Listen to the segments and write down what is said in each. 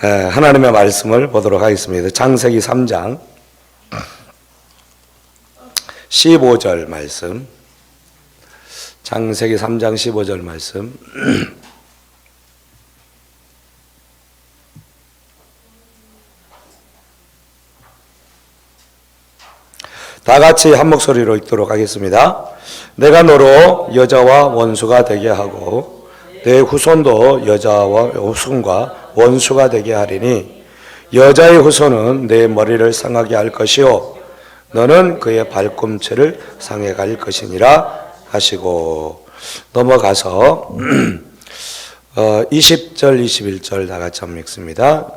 하나님의 말씀을 보도록 하겠습니다. 창세기 3장 15절 말씀. 창세기 3장 15절 말씀. 다 같이 한 목소리로 읽도록 하겠습니다. 내가 너로 여자와 원수가 되게 하고 내 후손도 여자와 후손과 원수가 되게 하리니 여자의 후손은 내 머리를 상하게 할 것이요 너는 그의 발꿈치를 상해 갈 것이니라 하시고, 넘어가서 20절 21절 다 같이 한번 읽습니다.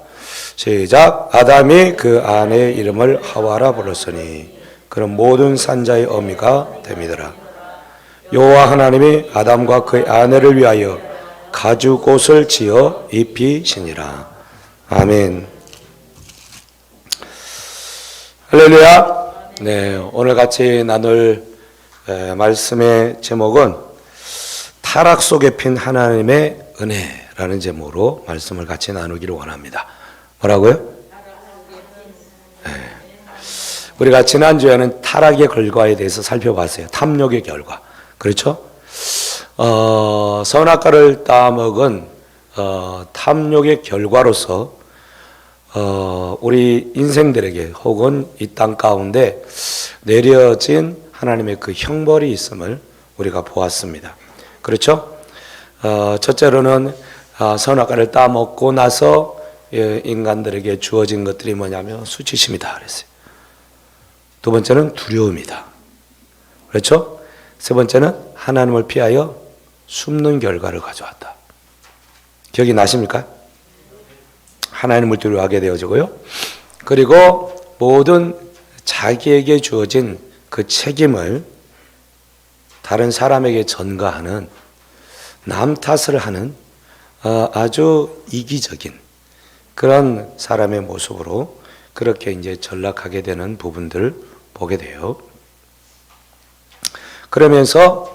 시작. 아담이 그 아내의 이름을 하와라 불렀으니 그런 모든 산자의 어미가 됨이더라. 여호와 하나님이 아담과 그의 아내를 위하여 가죽옷을 지어 입히시니라. 아멘. 할렐루야. 네, 오늘 같이 나눌 말씀의 제목은 타락 속에 핀 하나님의 은혜라는 제목으로 말씀을 같이 나누기를 원합니다. 뭐라고요? 네. 우리가 지난주에는 타락의 결과에 대해서 살펴봤어요. 탐욕의 결과. 그렇죠? 선악과를 따먹은 탐욕의 결과로서 우리 인생들에게 혹은 이 땅 가운데 내려진 하나님의 그 형벌이 있음을 우리가 보았습니다. 그렇죠? 첫째로는 선악과를 따먹고 나서 인간들에게 주어진 것들이 뭐냐면 수치심이다 그랬어요. 두 번째는 두려움이다. 그렇죠? 세 번째는 하나님을 피하여 숨는 결과를 가져왔다. 기억이 나십니까? 하나님을 두려워하게 되어지고요. 그리고 모든 자기에게 주어진 그 책임을 다른 사람에게 전가하는, 남 탓을 하는 아주 이기적인 그런 사람의 모습으로 그렇게 이제 전락하게 되는 부분들을 보게 돼요. 그러면서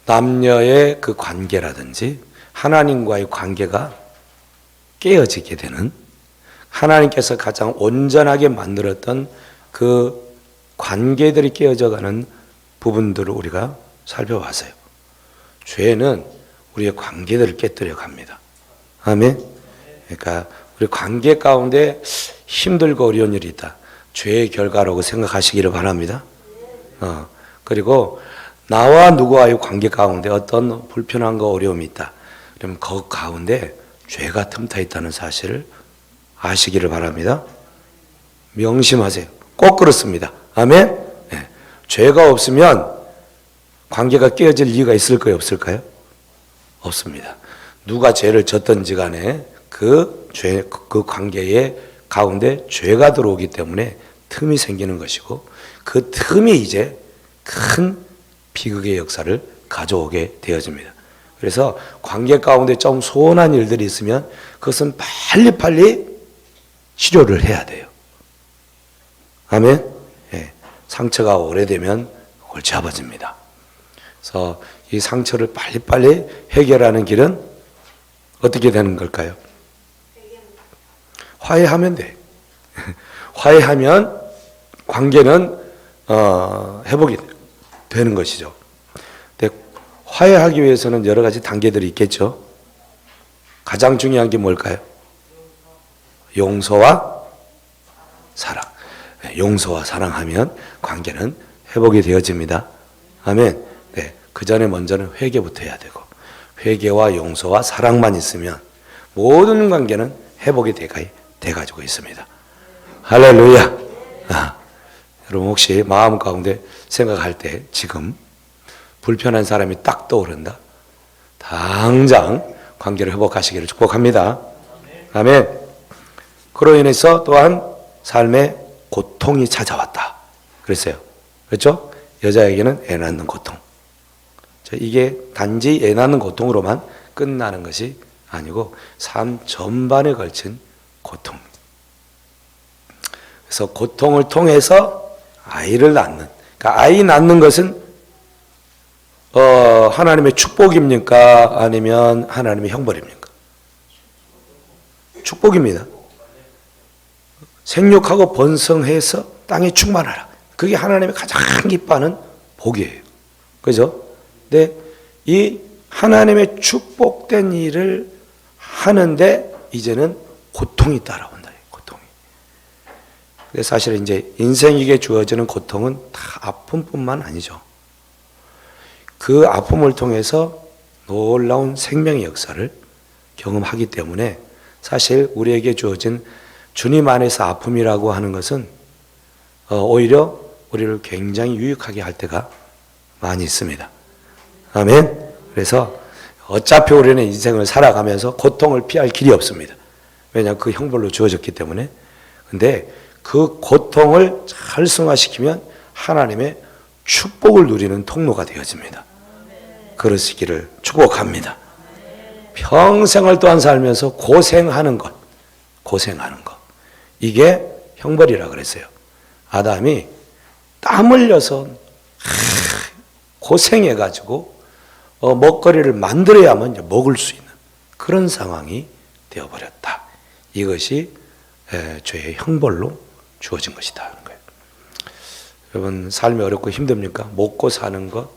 남녀의 그 관계라든지 하나님과의 관계가 깨어지게 되는, 하나님께서 가장 온전하게 만들었던 그 관계들이 깨어져가는 부분들을 우리가 살펴봤어요. 죄는 우리의 관계들을 깨뜨려 갑니다. 아멘. 그러니까 우리 관계 가운데 힘들고 어려운 일이 있다. 죄의 결과라고 생각하시기를 바랍니다. 그리고 나와 누구와의 관계 가운데 어떤 불편함과 어려움이 있다. 그러면 그 가운데 죄가 틈타 있다는 사실을 아시기를 바랍니다. 명심하세요. 꼭 그렇습니다. 아멘. 네. 죄가 없으면 관계가 깨어질 이유가 있을까요? 없을까요? 없습니다. 누가 죄를 졌든지 간에 그 관계의 가운데 죄가 들어오기 때문에 틈이 생기는 것이고, 그 틈이 이제 큰 비극의 역사를 가져오게 되어집니다. 그래서 관계 가운데 좀 소원한 일들이 있으면 그것은 빨리빨리 치료를 해야 돼요. 아멘. 네. 상처가 오래되면 골치 아파집니다. 그래서 이 상처를 빨리빨리 해결하는 길은 어떻게 되는 걸까요? 화해하면 돼. 화해하면 관계는 회복이 되는 것이죠. 근데 화해하기 위해서는 여러 가지 단계들이 있겠죠. 가장 중요한 게 뭘까요? 용서와 사랑. 용서와 사랑하면 관계는 회복이 되어집니다. 아멘. 네, 그 전에 먼저는 회개부터 해야 되고, 회개와 용서와 사랑만 있으면 모든 관계는 회복이 돼가지고 있습니다. 할렐루야. 여러분 혹시 마음 가운데 생각할 때 지금 불편한 사람이 딱 떠오른다? 당장 관계를 회복하시기를 축복합니다. 아멘. 그로 인해서 또한 삶에 고통이 찾아왔다 그랬어요. 그렇죠? 여자에게는 애 낳는 고통. 이게 단지 애 낳는 고통으로만 끝나는 것이 아니고 삶 전반에 걸친 고통. 그래서 고통을 통해서 아이를 낳는, 그러니까 아이 낳는 것은 하나님의 축복입니까? 아니면 하나님의 형벌입니까? 축복입니다. 생육하고 번성해서 땅에 충만하라. 그게 하나님의 가장 기뻐하는 복이에요. 그죠? 근데 이 하나님의 축복된 일을 하는데 이제는 고통이 따라온다. 고통이. 근데 사실 이제 인생에게 주어지는 고통은 다 아픔뿐만 아니죠. 그 아픔을 통해서 놀라운 생명의 역사를 경험하기 때문에 사실 우리에게 주어진 주님 안에서 아픔이라고 하는 것은 오히려 우리를 굉장히 유익하게 할 때가 많이 있습니다. 아멘. 그래서 어차피 우리는 인생을 살아가면서 고통을 피할 길이 없습니다. 왜냐하면 그 형벌로 주어졌기 때문에. 근데 그 고통을 잘 승화시키면 하나님의 축복을 누리는 통로가 되어집니다. 그러시기를 축복합니다. 평생을 또한 살면서 고생하는 것, 이게 형벌이라 그랬어요. 아담이 땀 흘려서 고생해가지고 먹거리를 만들어야만 이제 먹을 수 있는 그런 상황이 되어버렸다. 이것이 죄의 형벌로 주어진 것이다 하는 거예요. 여러분, 삶이 어렵고 힘듭니까? 먹고 사는 것,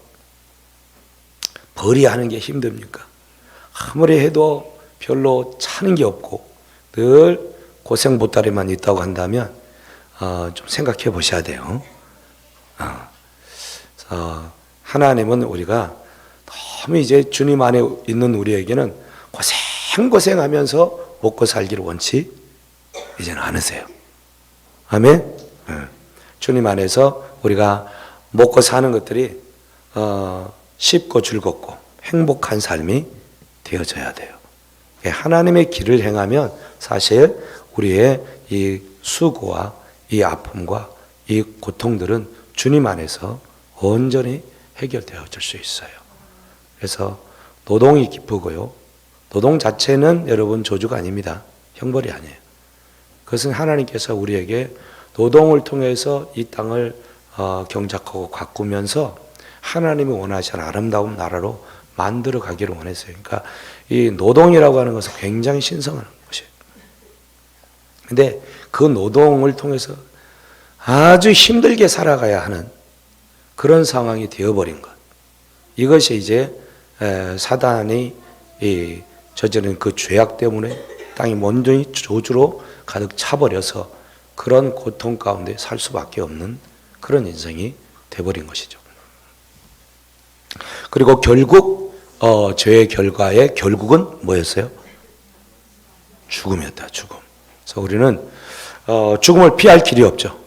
벌이하는 게 힘듭니까? 아무리 해도 별로 차는 게 없고 늘 고생 보따리만 있다고 한다면 좀 생각해 보셔야 돼요. 하나님은 우리가 너무 이제 주님 안에 있는 우리에게는 고생하면서 먹고 살기를 원치 이제는 않으세요. 아멘. 주님 안에서 우리가 먹고 사는 것들이 쉽고 즐겁고 행복한 삶이 되어져야 돼요. 하나님의 길을 행하면 사실 우리의 이 수고와 이 아픔과 이 고통들은 주님 안에서 온전히 해결되어질 수 있어요. 그래서 노동이 기쁘고요. 노동 자체는 여러분 저주가 아닙니다. 형벌이 아니에요. 그것은 하나님께서 우리에게 노동을 통해서 이 땅을 경작하고 가꾸면서 하나님이 원하시는 아름다운 나라로 만들어 가기를 원했어요. 그러니까 이 노동이라고 하는 것은 굉장히 신성한 것이에요. 근데 그 노동을 통해서 아주 힘들게 살아가야 하는 그런 상황이 되어버린 것. 이것이 이제 사단이 저지른 그 죄악 때문에 땅이 온전히 저주로 가득 차버려서 그런 고통 가운데 살 수밖에 없는 그런 인생이 되어버린 것이죠. 그리고 결국 죄의 결과의 결국은 뭐였어요? 죽음이었다. 죽음. 그래서 우리는 죽음을 피할 길이 없죠.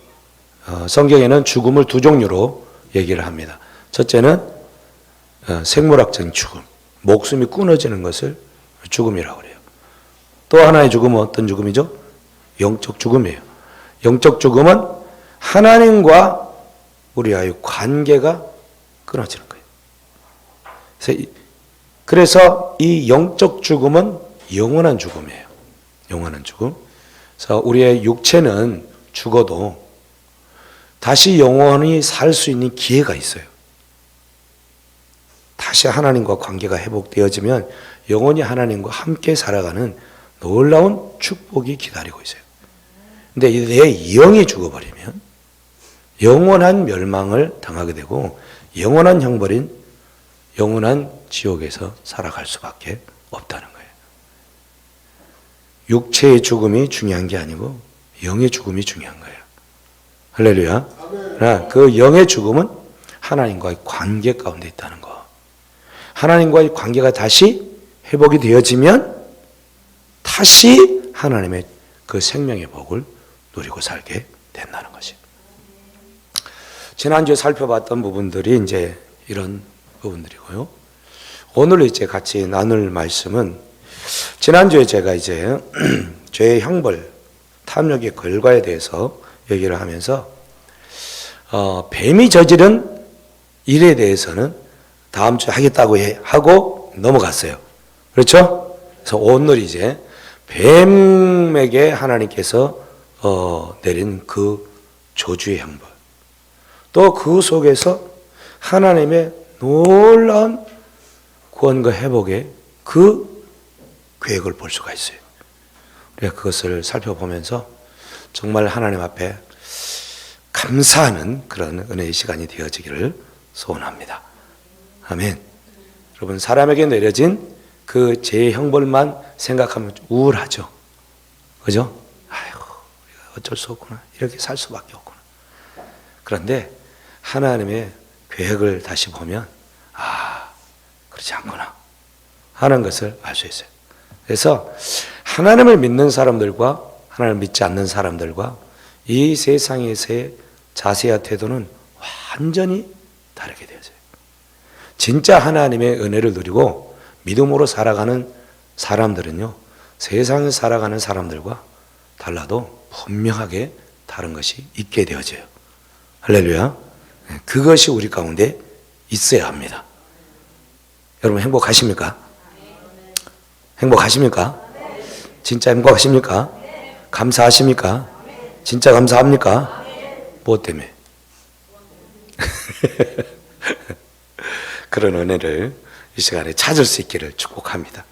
성경에는 죽음을 두 종류로 얘기를 합니다. 첫째는 생물학적인 죽음, 목숨이 끊어지는 것을 죽음이라고 그래요. 또 하나의 죽음은 어떤 죽음이죠? 영적 죽음이에요. 영적 죽음은 하나님과 우리와의 관계가 끊어지는 거예요. 그래서 이 영적 죽음은 영원한 죽음이에요. 영원한 죽음. 그래서 우리의 육체는 죽어도 다시 영원히 살 수 있는 기회가 있어요. 다시 하나님과 관계가 회복되어지면 영원히 하나님과 함께 살아가는 놀라운 축복이 기다리고 있어요. 근데 내 영이 죽어버리면 영원한 멸망을 당하게 되고 영원한 형벌인 영원한 지옥에서 살아갈 수밖에 없다는 거예요. 육체의 죽음이 중요한 게 아니고 영의 죽음이 중요한 거예요. 할렐루야. 그 영의 죽음은 하나님과의 관계 가운데 있다는 거. 하나님과의 관계가 다시 회복이 되어지면 다시 하나님의 그 생명의 복을 누리고 살게 된다는 것이에요. 지난주에 살펴봤던 부분들이 이제 이런 부분들이고요. 오늘 이제 같이 나눌 말씀은 지난주에 제가 이제 죄의 형벌, 탐욕의 결과에 대해서 얘기를 하면서 뱀이 저지른 일에 대해서는 다음 주에 하겠다고 하고 넘어갔어요. 그렇죠? 그래서 오늘 이제 뱀에게 하나님께서 내린 그 저주의 형벌, 또 그 속에서 하나님의 놀라운 구원과 회복의 그 계획을 볼 수가 있어요. 우리가 그것을 살펴보면서 정말 하나님 앞에 감사하는 그런 은혜의 시간이 되어지기를 소원합니다. 아멘. 여러분, 사람에게 내려진 그 죄의 형벌만 생각하면 우울하죠. 그죠? 아이고, 어쩔 수 없구나. 이렇게 살 수밖에 없구나. 그런데 하나님의 계획을 다시 보면 그렇지 않구나 하는 것을 알 수 있어요. 그래서 하나님을 믿는 사람들과 하나님을 믿지 않는 사람들과 이 세상에서의 자세와 태도는 완전히 다르게 되어져요. 진짜 하나님의 은혜를 누리고 믿음으로 살아가는 사람들은요, 세상에 살아가는 사람들과 달라도 분명하게 다른 것이 있게 되어져요. 할렐루야. 그것이 우리 가운데 있어야 합니다. 여러분, 행복하십니까? 행복하십니까? 진짜 행복하십니까? 감사하십니까? 진짜 감사합니까? 무엇 때문에? 그런 은혜를 이 시간에 찾을 수 있기를 축복합니다.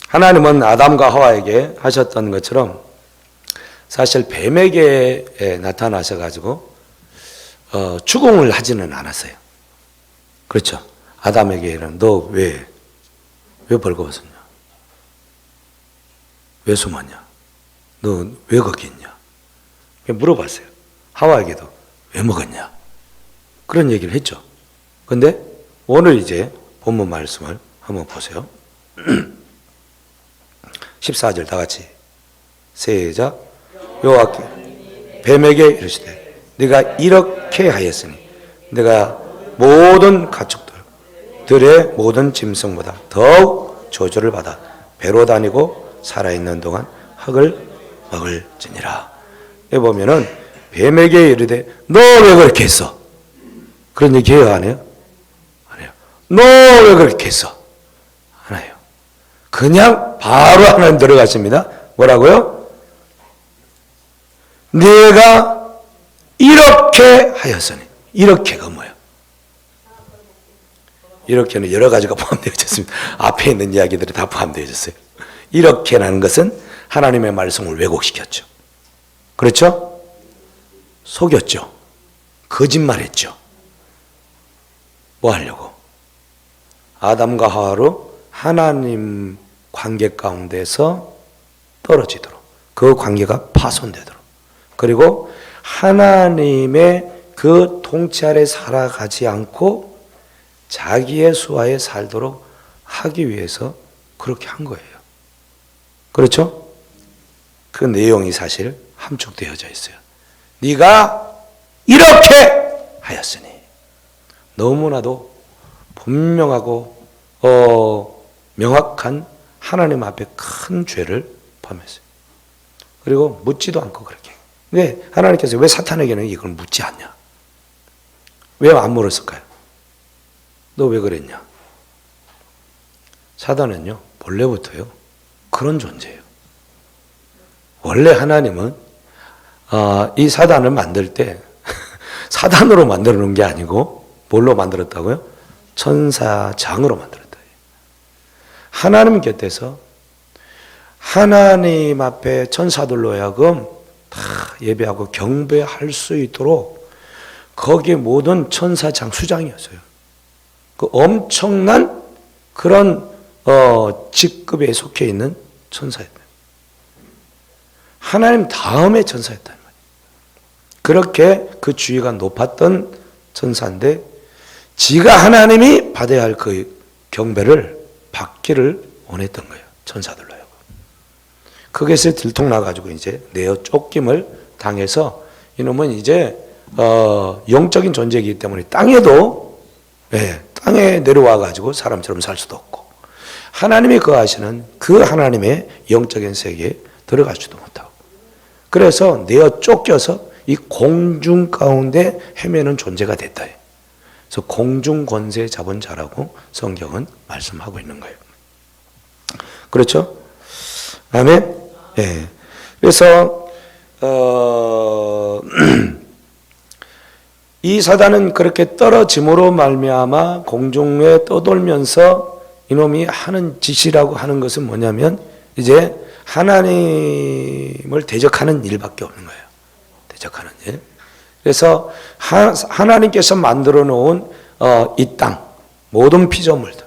하나님은 아담과 하와에게 하셨던 것처럼 사실 뱀에게 나타나셔가지고 추궁을 하지는 않았어요. 그렇죠? 아담에게는 너 왜 벌거벗었냐? 왜 숨었냐? 너 왜 거기 있냐? 물어봤어요. 하와에게도 왜 먹었냐? 그런 얘기를 했죠. 근데 오늘 이제 본문 말씀을 한번 보세요. 14절 다 같이 시작. 여호와께 뱀에게 이르시되 네가 이렇게 하였으니 내가 모든 가축들의 모든 짐승보다 더욱 저주를 받아 배로 다니고 살아있는 동안 흙을 먹을지니라. 여기 보면은 뱀에게 이르되 너 왜 그렇게 했어? 그런 얘기 해요, 안 해요? 안 해요. 너 왜 그렇게 했어? 안 해요. 그냥 바로 하나님 들어갔습니다. 뭐라고요? 네가 이렇게 하였으니. 이렇게가 뭐예요? 이렇게는 여러 가지가 포함되어 있습니다. 앞에 있는 이야기들이 다 포함되어 있어요. 이렇게라는 것은 하나님의 말씀을 왜곡시켰죠. 그렇죠? 속였죠. 거짓말했죠. 뭐 하려고? 아담과 하와로 하나님 관계 가운데서 떨어지도록, 그 관계가 파손되도록, 그리고 하나님의 그 통치 아래 살아가지 않고 자기의 수하에 살도록 하기 위해서 그렇게 한 거예요. 그렇죠? 그 내용이 사실 함축되어져 있어요. 네가 이렇게 하였으니. 너무나도 분명하고 명확한 하나님 앞에 큰 죄를 범했어요. 그리고 묻지도 않고 그렇게. 근데 하나님께서 왜 사탄에게는 이걸 묻지 않냐? 왜 안 물었을까요? 너 왜 그랬냐? 사단은요, 본래부터요, 그런 존재예요. 원래 하나님은 이 사단을 만들 때 사단으로 만들어 놓은 게 아니고 뭘로 만들었다고요? 천사장으로 만들었다. 하나님 곁에서 하나님 앞에 천사들로 하여금 다 예배하고 경배할 수 있도록 거기에 모든 천사장 수장이었어요. 그 엄청난 그런 직급에 속해 있는 천사였다. 하나님 다음에 천사였다. 그렇게 그 주위가 높았던 천사인데 지가 하나님이 받아야 할 그 경배를 받기를 원했던 거예요. 천사들로 하여금. 그것에 들통나가지고 이제 내어 쫓김을 당해서 이놈은 이제 영적인 존재이기 때문에 땅에도 땅에 내려와가지고 사람처럼 살 수도 없고 하나님이 거하시는 그 하나님의 영적인 세계에 들어갈 수도 못하고 그래서 내어 쫓겨서 이 공중 가운데 헤매는 존재가 됐다. 그래서 공중 권세 잡은 자라고 성경은 말씀하고 있는 거예요. 그렇죠? 아멘. 예. 그래서 이 사단은 그렇게 떨어짐으로 말미암아 공중에 떠돌면서 이놈이 하는 짓이라고 하는 것은 뭐냐면 이제 하나님을 대적하는 일밖에 없는 거예요. 대적하는 일. 그래서 하나님께서 만들어 놓은 이 땅 모든 피조물들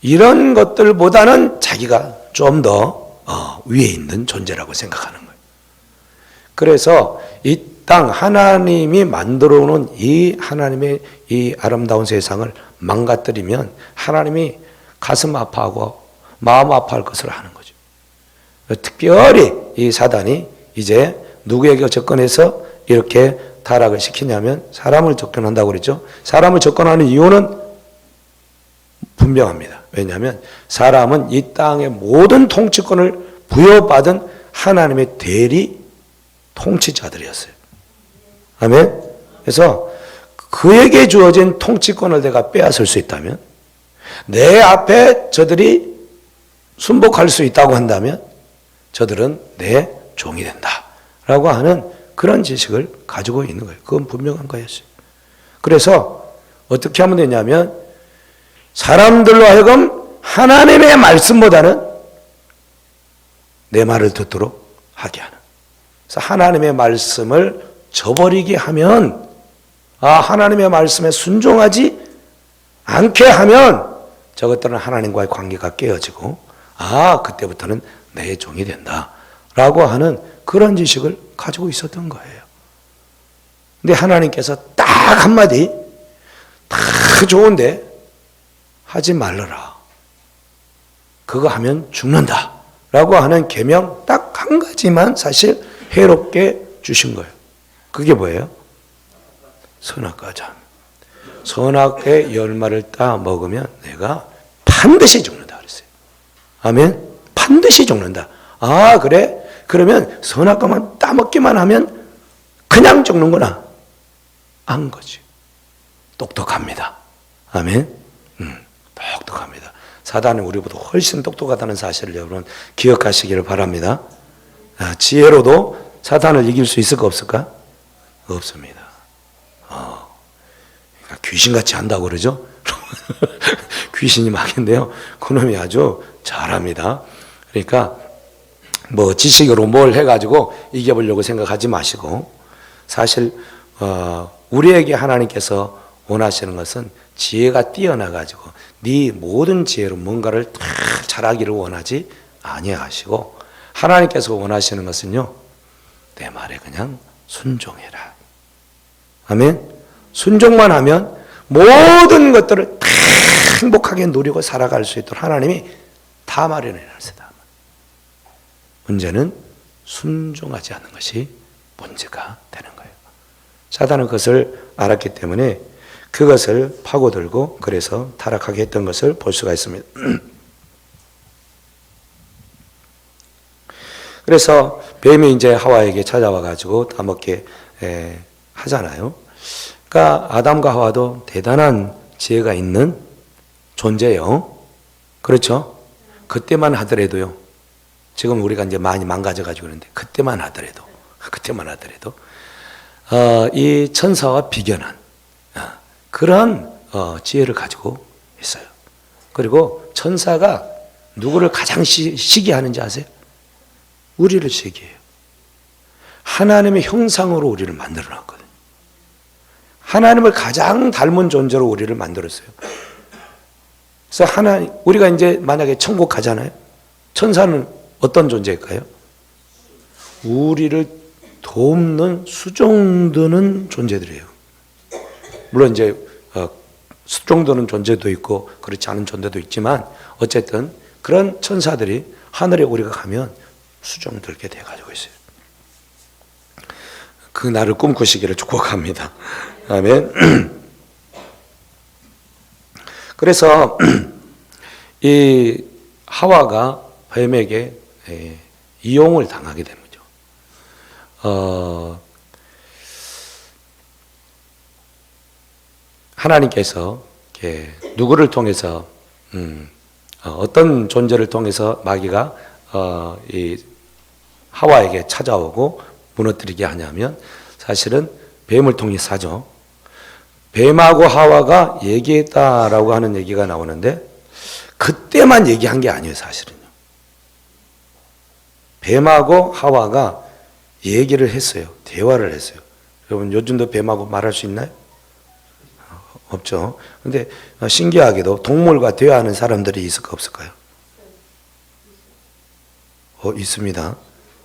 이런 것들보다는 자기가 좀 더 위에 있는 존재라고 생각하는 거예요. 그래서 이 땅 하나님이 만들어 놓은 이 하나님의 이 아름다운 세상을 망가뜨리면 하나님이 가슴 아파하고 마음 아파할 것을 하는 거죠. 특별히 이 사단이 이제 누구에게 접근해서 이렇게 타락을 시키냐면 사람을 접근한다고 그랬죠. 사람을 접근하는 이유는 분명합니다. 왜냐하면 사람은 이 땅의 모든 통치권을 부여받은 하나님의 대리 통치자들이었어요. 아멘. 그래서 그에게 주어진 통치권을 내가 빼앗을 수 있다면, 내 앞에 저들이 순복할 수 있다고 한다면 저들은 내 종이 된다라고 하는 그런 지식을 가지고 있는 거예요. 그건 분명한 거였어요. 그래서 어떻게 하면 되냐면 사람들로 하여금 하나님의 말씀보다는 내 말을 듣도록 하게 하는. 그래서 하나님의 말씀을 저버리게 하면, 하나님의 말씀에 순종하지 않게 하면 저것들은 하나님과의 관계가 깨어지고 그때부터는 내 종이 된다라고 하는 그런 지식을 가지고 있었던 거예요. 근데 하나님께서 딱 한마디, 다 좋은데 하지 말라라. 그거 하면 죽는다 라고 하는 계명 딱 한 가지만 사실 해롭게 주신 거예요. 그게 뭐예요? 선악과 점. 선악의 열매를 따 먹으면 내가 반드시 죽는다 그랬어요. 아멘. 반드시 죽는다. 그래? 그러면 선악과만 따먹기만 하면 그냥 죽는구나. 안 거지. 똑똑합니다. 아멘. 똑똑합니다. 사단은 우리보다 훨씬 똑똑하다는 사실을 여러분 기억하시기를 바랍니다. 지혜로도 사단을 이길 수 있을까 없을까? 없습니다. 그러니까 귀신같이 한다고 그러죠? 귀신이 막인데요. 그놈이 아주 잘합니다. 그러니까 뭐 지식으로 뭘 해가지고 이겨보려고 생각하지 마시고, 사실 우리에게 하나님께서 원하시는 것은 지혜가 뛰어나가지고 네 모든 지혜로 뭔가를 다 잘하기를 원하지 아니하시고, 하나님께서 원하시는 것은요, 내 말에 그냥 순종해라. 아멘. 순종만 하면 모든 것들을 다 행복하게 누리고 살아갈 수 있도록 하나님이 다 마련해 놨습니다. 문제는 순종하지 않는 것이 문제가 되는 거예요. 사단은 그것을 알았기 때문에 그것을 파고들고 그래서 타락하게 했던 것을 볼 수가 있습니다. 그래서 뱀이 이제 하와에게 찾아와 가지고 따먹게 하잖아요. 그러니까 아담과 하와도 대단한 지혜가 있는 존재예요. 그렇죠? 그때만 하더라도요. 지금 우리가 이제 많이 망가져 가지고 그러는데 그때만 하더라도 이 천사와 비견한 그런 지혜를 가지고 있어요. 그리고 천사가 누구를 가장 시기하는지 아세요? 우리를 시기해요. 하나님의 형상으로 우리를 만들어 놨거든요. 하나님을 가장 닮은 존재로 우리를 만들었어요. 그래서 우리가 이제 만약에 천국 가잖아요. 천사는 어떤 존재일까요? 우리를 돕는 수종드는 존재들이에요. 물론 이제 수종드는 존재도 있고 그렇지 않은 존재도 있지만 어쨌든 그런 천사들이 하늘에 우리가 가면 수종들게 돼가지고 있어요. 그 날을 꿈꾸시기를 축복합니다. 아멘. 그래서 이 하와가 뱀에게 이용을 당하게 된 거죠. 하나님께서 누구를 통해서 어떤 존재를 통해서 마귀가 이 하와에게 찾아오고 무너뜨리게 하냐면 사실은 뱀을 통해서 하죠. 뱀하고 하와가 얘기했다라고 하는 얘기가 나오는데 그때만 얘기한 게 아니에요, 사실은요. 뱀하고 하와가 얘기를 했어요. 대화를 했어요. 여러분 요즘도 뱀하고 말할 수 있나요? 없죠. 근데 신기하게도 동물과 대화하는 사람들이 있을까 없을까요? 있습니다.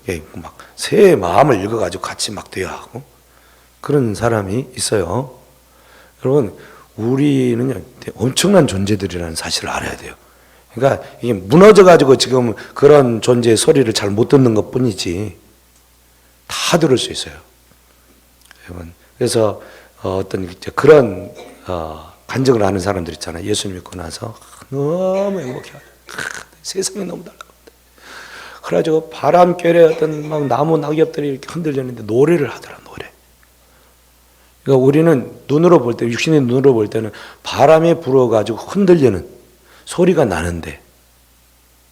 예, 막 새의 마음을 읽어가지고 같이 막 대화하고 그런 사람이 있어요. 여러분 우리는요 엄청난 존재들이라는 사실을 알아야 돼요. 그러니까 이게 무너져가지고 지금 그런 존재의 소리를 잘 못 듣는 것 뿐이지 다 들을 수 있어요. 여러분 그래서 어떤 그런 간증을 하는 사람들 있잖아요. 예수 믿고 나서 너무 행복해요. 세상이 너무 달라. 그래가지고 바람결에 어떤 막 나무 낙엽들이 이렇게 흔들렸는데 노래를 하더라, 노래. 그러니까 우리는 눈으로 볼 때, 육신의 눈으로 볼 때는 바람에 불어가지고 흔들리는 소리가 나는데,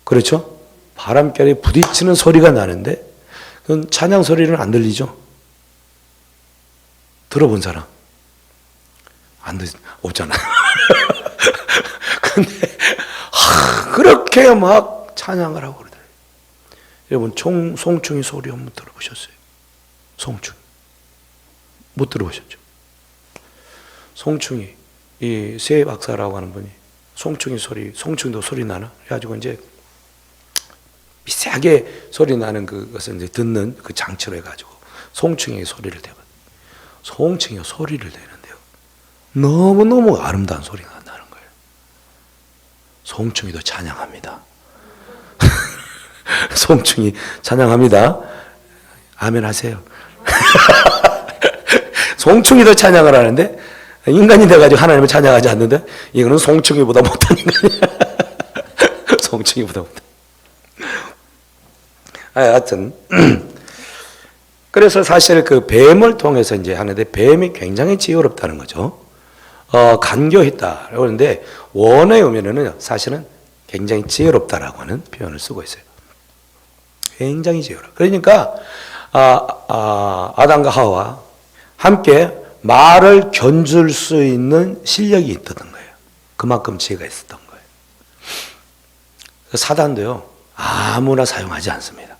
그렇죠? 바람결에 부딪히는 소리가 나는데, 그건 찬양 소리는 안 들리죠? 들어본 사람? 없잖아요. 근데, 그렇게 막 찬양을 하고 그러더라고요. 여러분, 송충이 소리 한번 들어보셨어요? 송충이. 못 들어보셨죠? 송충이, 이 새 박사라고 하는 분이 송충이도 소리 나나? 그래가지고 이제 미세하게 소리 나는 그것을 이제 듣는 그 장치로 해가지고 송충이의 소리를 대거든요. 송충이가 소리를 내는데요. 너무너무 아름다운 소리가 나는 거예요. 송충이도 찬양합니다. 송충이 찬양합니다. 아멘 하세요. 송충이도 찬양을 하는데 인간이 돼가지고 하나님을 찬양하지 않는데 이거는 송충이보다 못한 인간이야. 송충이보다 못한. 하여튼 그래서 사실 그 뱀을 통해서 이제 하는데 뱀이 굉장히 지혜롭다는 거죠. 간교했다 그러는데 원어의 의미는 사실은 굉장히 지혜롭다라고 하는 표현을 쓰고 있어요. 굉장히 지혜롭다. 그러니까 아담과 하와 함께 말을 견줄 수 있는 실력이 있었던 거예요. 그만큼 지혜가 있었던 거예요. 사단도요 아무나 사용하지 않습니다.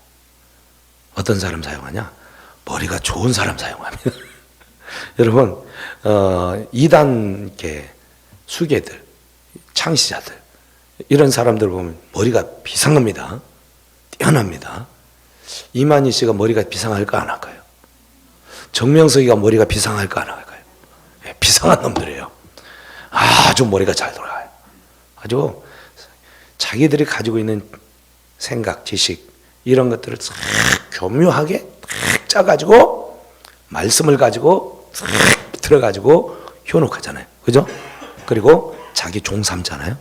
어떤 사람 사용하냐? 머리가 좋은 사람 사용합니다. 여러분 이단계 수계들, 창시자들 이런 사람들 보면 머리가 비상합니다. 뛰어납니다. 이만희 씨가 머리가 비상할까 안 할까요? 정명석이가 머리가 비상할까 안 할까요? 네, 비상한 놈들이에요. 아주 머리가 잘 돌아가요. 아주 자기들이 가지고 있는 생각, 지식 이런 것들을 싹 교묘하게 싹 짜가지고 말씀을 가지고 싹 들어가지고 효록하잖아요. 그죠? 그리고 자기 종 삼잖아요.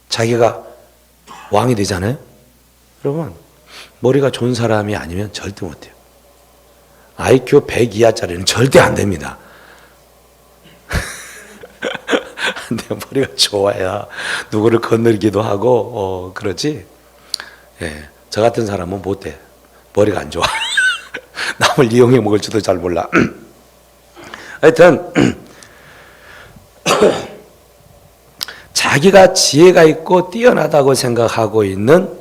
자기가 왕이 되잖아요. 여러분 머리가 좋은 사람이 아니면 절대 못해요. IQ 100 이하짜리는 절대 안 됩니다. 근데 머리가 좋아야 누구를 건들기도 하고 그러지. 예, 저 같은 사람은 못해. 머리가 안 좋아. 남을 이용해 먹을 줄도 잘 몰라. 하여튼 자기가 지혜가 있고 뛰어나다고 생각하고 있는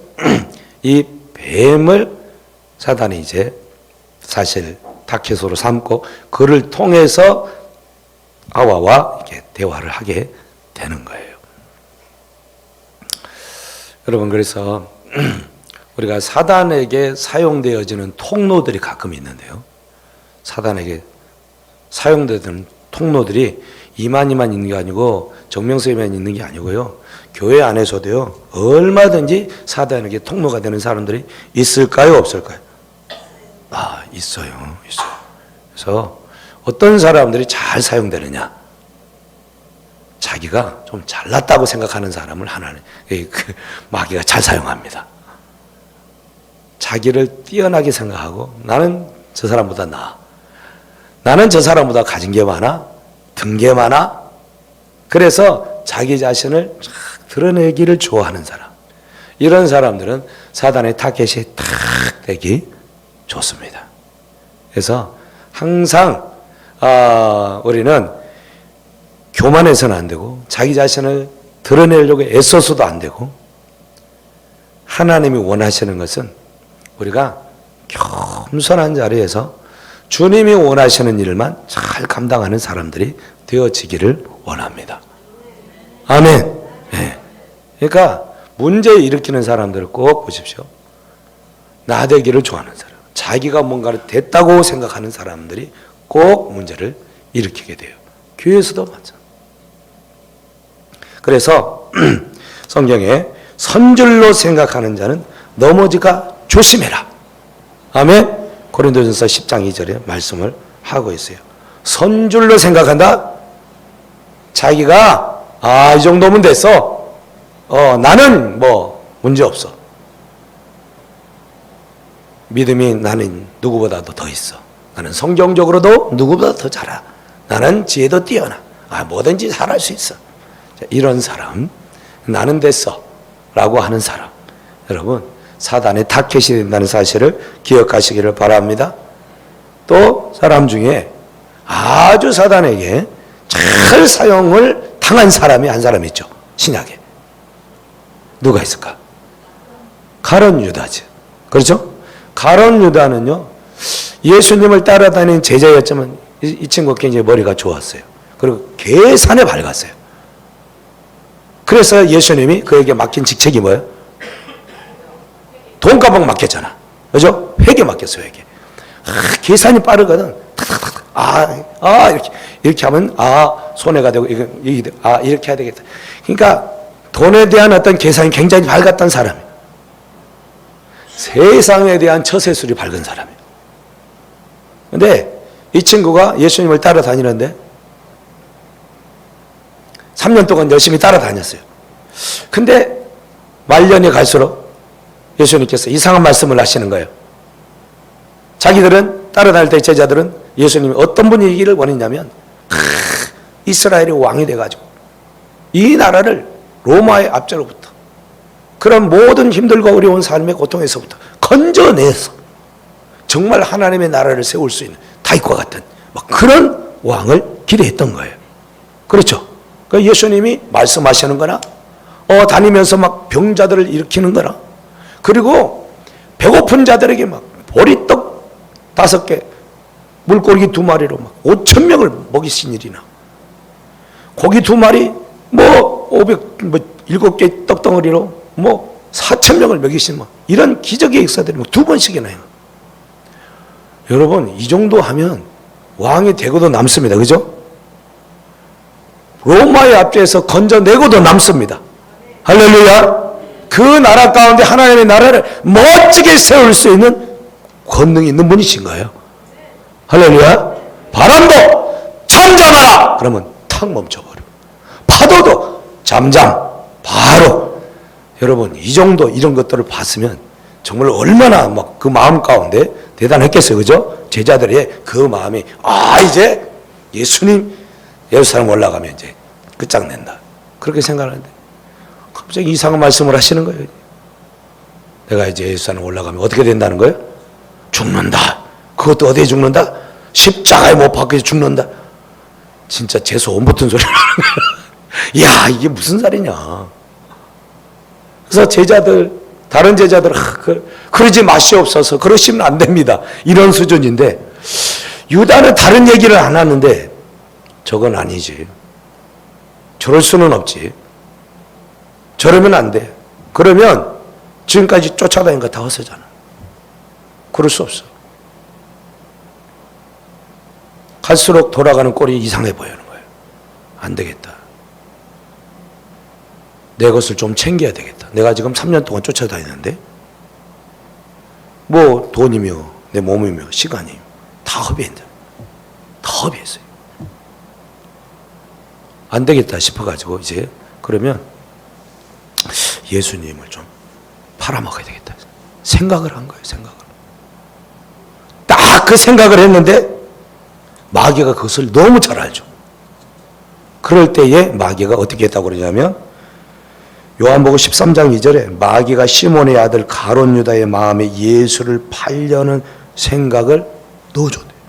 이 뱀을 사단이 이제 사실 타켓으로 삼고 그를 통해서 하와와 이렇게 대화를 하게 되는 거예요. 여러분 그래서 우리가 사단에게 사용되어지는 통로들이 가끔 있는데요. 사단에게 사용되는 통로들이 이만희만 있는 게 아니고 정명석에만 있는 게 아니고요. 교회 안에서도요. 얼마든지 사단에게 통로가 되는 사람들이 있을까요? 없을까요? 있어요. 그래서 어떤 사람들이 잘 사용되느냐? 자기가 좀 잘났다고 생각하는 사람을 하나는 마귀가 잘 사용합니다. 자기를 뛰어나게 생각하고 나는 저 사람보다 나아. 나는 저 사람보다 가진 게 많아. 든 게 많아. 그래서 자기 자신을 드러내기를 좋아하는 사람. 이런 사람들은 사단의 타겟이 탁 되기 좋습니다. 그래서 항상 우리는 교만해서는 안 되고 자기 자신을 드러내려고 애써서도 안 되고 하나님이 원하시는 것은 우리가 겸손한 자리에서 주님이 원하시는 일만 잘 감당하는 사람들이 되어지기를 원합니다. 아멘. 네. 그러니까 문제 일으키는 사람들을 꼭 보십시오. 나대기를 좋아하는 사람, 자기가 뭔가를 됐다고 생각하는 사람들이 꼭 문제를 일으키게 돼요. 교회에서도 마찬가지. 그래서 성경에 선줄로 생각하는 자는 넘어지가 조심해라. 아멘. 고린도전서 10장 2절에 말씀을 하고 있어요. 선줄로 생각한다. 자기가 이 정도면 됐어. 나는 뭐 문제 없어. 믿음이 나는 누구보다도 더 있어. 나는 성경적으로도 누구보다 더 잘 알아. 나는 지혜도 뛰어나. 뭐든지 잘할 수 있어. 이런 사람, 나는 됐어 라고 하는 사람, 여러분 사단의 타켓이 된다는 사실을 기억하시기를 바랍니다. 또 사람 중에 아주 사단에게 잘 사용을 당한 사람이 한 사람 있죠. 신약에 누가 있을까? 가룟 유다지. 그렇죠? 가룟 유다는요, 예수님을 따라다니는 제자였지만 이 친구가 굉장히 머리가 좋았어요. 그리고 계산에 밝았어요. 그래서 예수님이 그에게 맡긴 직책이 뭐예요? 돈가방 맡겼잖아. 그죠? 회계 맡겼어요, 회계. 계산이 빠르거든. 이렇게 하면, 손해가 되고, 이렇게 해야 되겠다. 그러니까, 돈에 대한 어떤 계산이 굉장히 밝았던 사람이에요. 세상에 대한 처세술이 밝은 사람이에요. 근데, 이 친구가 예수님을 따라다니는데, 3년 동안 열심히 따라다녔어요. 근데, 말년이 갈수록, 예수님께서 이상한 말씀을 하시는 거예요. 자기들은 따라다닐 때 제자들은 예수님이 어떤 분이기를 원했냐면 이스라엘이 왕이 돼가지고 이 나라를 로마의 압제로부터 그런 모든 힘들고 어려운 삶의 고통에서부터 건져내서 정말 하나님의 나라를 세울 수 있는 다윗과 같은 그런 왕을 기대했던 거예요. 그렇죠? 그러니까 예수님이 말씀하시는 거나 다니면서 막 병자들을 일으키는 거나 그리고 배고픈 자들에게 막 보리떡 5개, 물고기 2마리로 막 5,000명을 먹이신 일이나, 고기 2마리, 7개 떡덩어리로 4,000명을 먹이신 이런 기적의 역사들이 2번씩이나 해요. 여러분, 이 정도 하면 왕이 되고도 남습니다. 그죠? 로마의 압제에서 건져내고도 남습니다. 할렐루야! 그 나라 가운데 하나님의 나라를 멋지게 세울 수 있는 권능이 있는 분이신 거예요. 할렐루야. 바람도 잠잠하라 그러면 탁 멈춰버려. 파도도 잠잠 바로. 여러분, 이 정도 이런 것들을 봤으면 정말 얼마나 그 마음 가운데 대단했겠어요. 그죠? 제자들의 그 마음이 이제 예수님 예루살렘 올라가면 이제 끝장낸다 그렇게 생각하는데 갑자기 이상한 말씀을 하시는 거예요. 내가 이제 예루살렘 올라가면 어떻게 된다는 거예요? 죽는다. 그것도 어디에 죽는다? 십자가에 못 박혀서 죽는다. 진짜 재수 온 붙은 소리 하는 거예요. 야, 이게 무슨 살이냐. 그래서 제자들, 다른 제자들, 그러지 마시옵소서. 그러시면 안 됩니다. 이런 수준인데, 유다는 다른 얘기를 안 하는데, 저건 아니지. 저럴 수는 없지. 저러면 안 돼. 그러면 지금까지 쫓아다닌 거 다 헛소잖아. 그럴 수 없어. 갈수록 돌아가는 꼴이 이상해 보이는 거예요. 안 되겠다. 내 것을 좀 챙겨야 되겠다. 내가 지금 3년 동안 쫓아다니는데 돈이며 내 몸이며 시간이 다 허비했다. 다 허비했어요. 안 되겠다 싶어가지고 이제 그러면 예수님을 좀 팔아먹어야 되겠다 생각을 한 거예요. 생각을 딱 그 생각을 했는데 마귀가 그것을 너무 잘 알죠. 그럴 때에 마귀가 어떻게 했다고 그러냐면 요한복음 13장 2절에 마귀가 시몬의 아들 가룟 유다의 마음에 예수를 팔려는 생각을 넣어줬대요.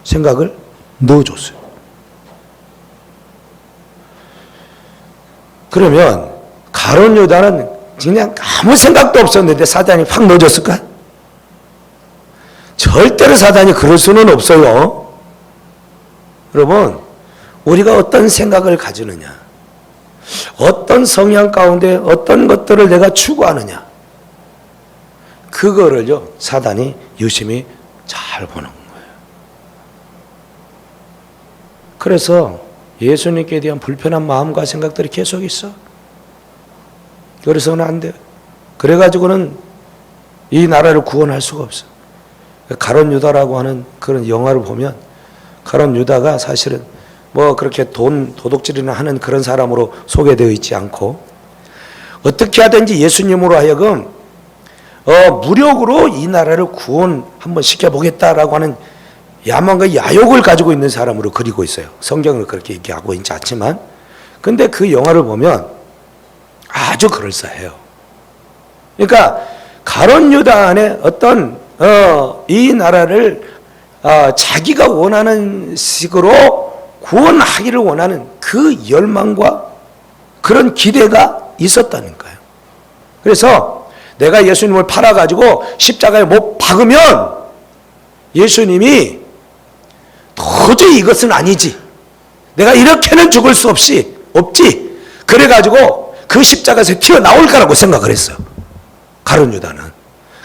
생각을 넣어줬어요. 그러면 가룟 유다는 그냥 아무 생각도 없었는데 사단이 확 넣어줬을까? 절대로 사단이 그럴 수는 없어요. 여러분, 우리가 어떤 생각을 가지느냐, 어떤 성향 가운데 어떤 것들을 내가 추구하느냐, 그거를요 사단이 유심히 잘 보는 거예요. 그래서 예수님께 대한 불편한 마음과 생각들이 계속 있어. 그래서는 안 돼. 그래가지고는 이 나라를 구원할 수가 없어. 가룟 유다라고 하는 그런 영화를 보면 가룟 유다가 사실은 뭐 그렇게 도둑질이나 하는 그런 사람으로 소개되어 있지 않고, 어떻게 하든지 예수님으로 하여금 무력으로 이 나라를 구원 한번 시켜보겠다라고 하는 야망과 야욕을 가지고 있는 사람으로 그리고 있어요. 성경을 그렇게 얘기하고 있지 않지만, 근데 그 영화를 보면 아주 그럴싸해요. 그러니까 가룟 유다 안에 어떤 이 나라를 자기가 원하는 식으로 구원하기를 원하는 그 열망과 그런 기대가 있었다는 거예요. 그래서 내가 예수님을 팔아가지고 십자가에 못 박으면 예수님이 도저히 이것은 아니지, 내가 이렇게는 죽을 수 없지, 그래가지고 그 십자가에서 튀어나올 거라고 생각을 했어요, 가룟 유다는.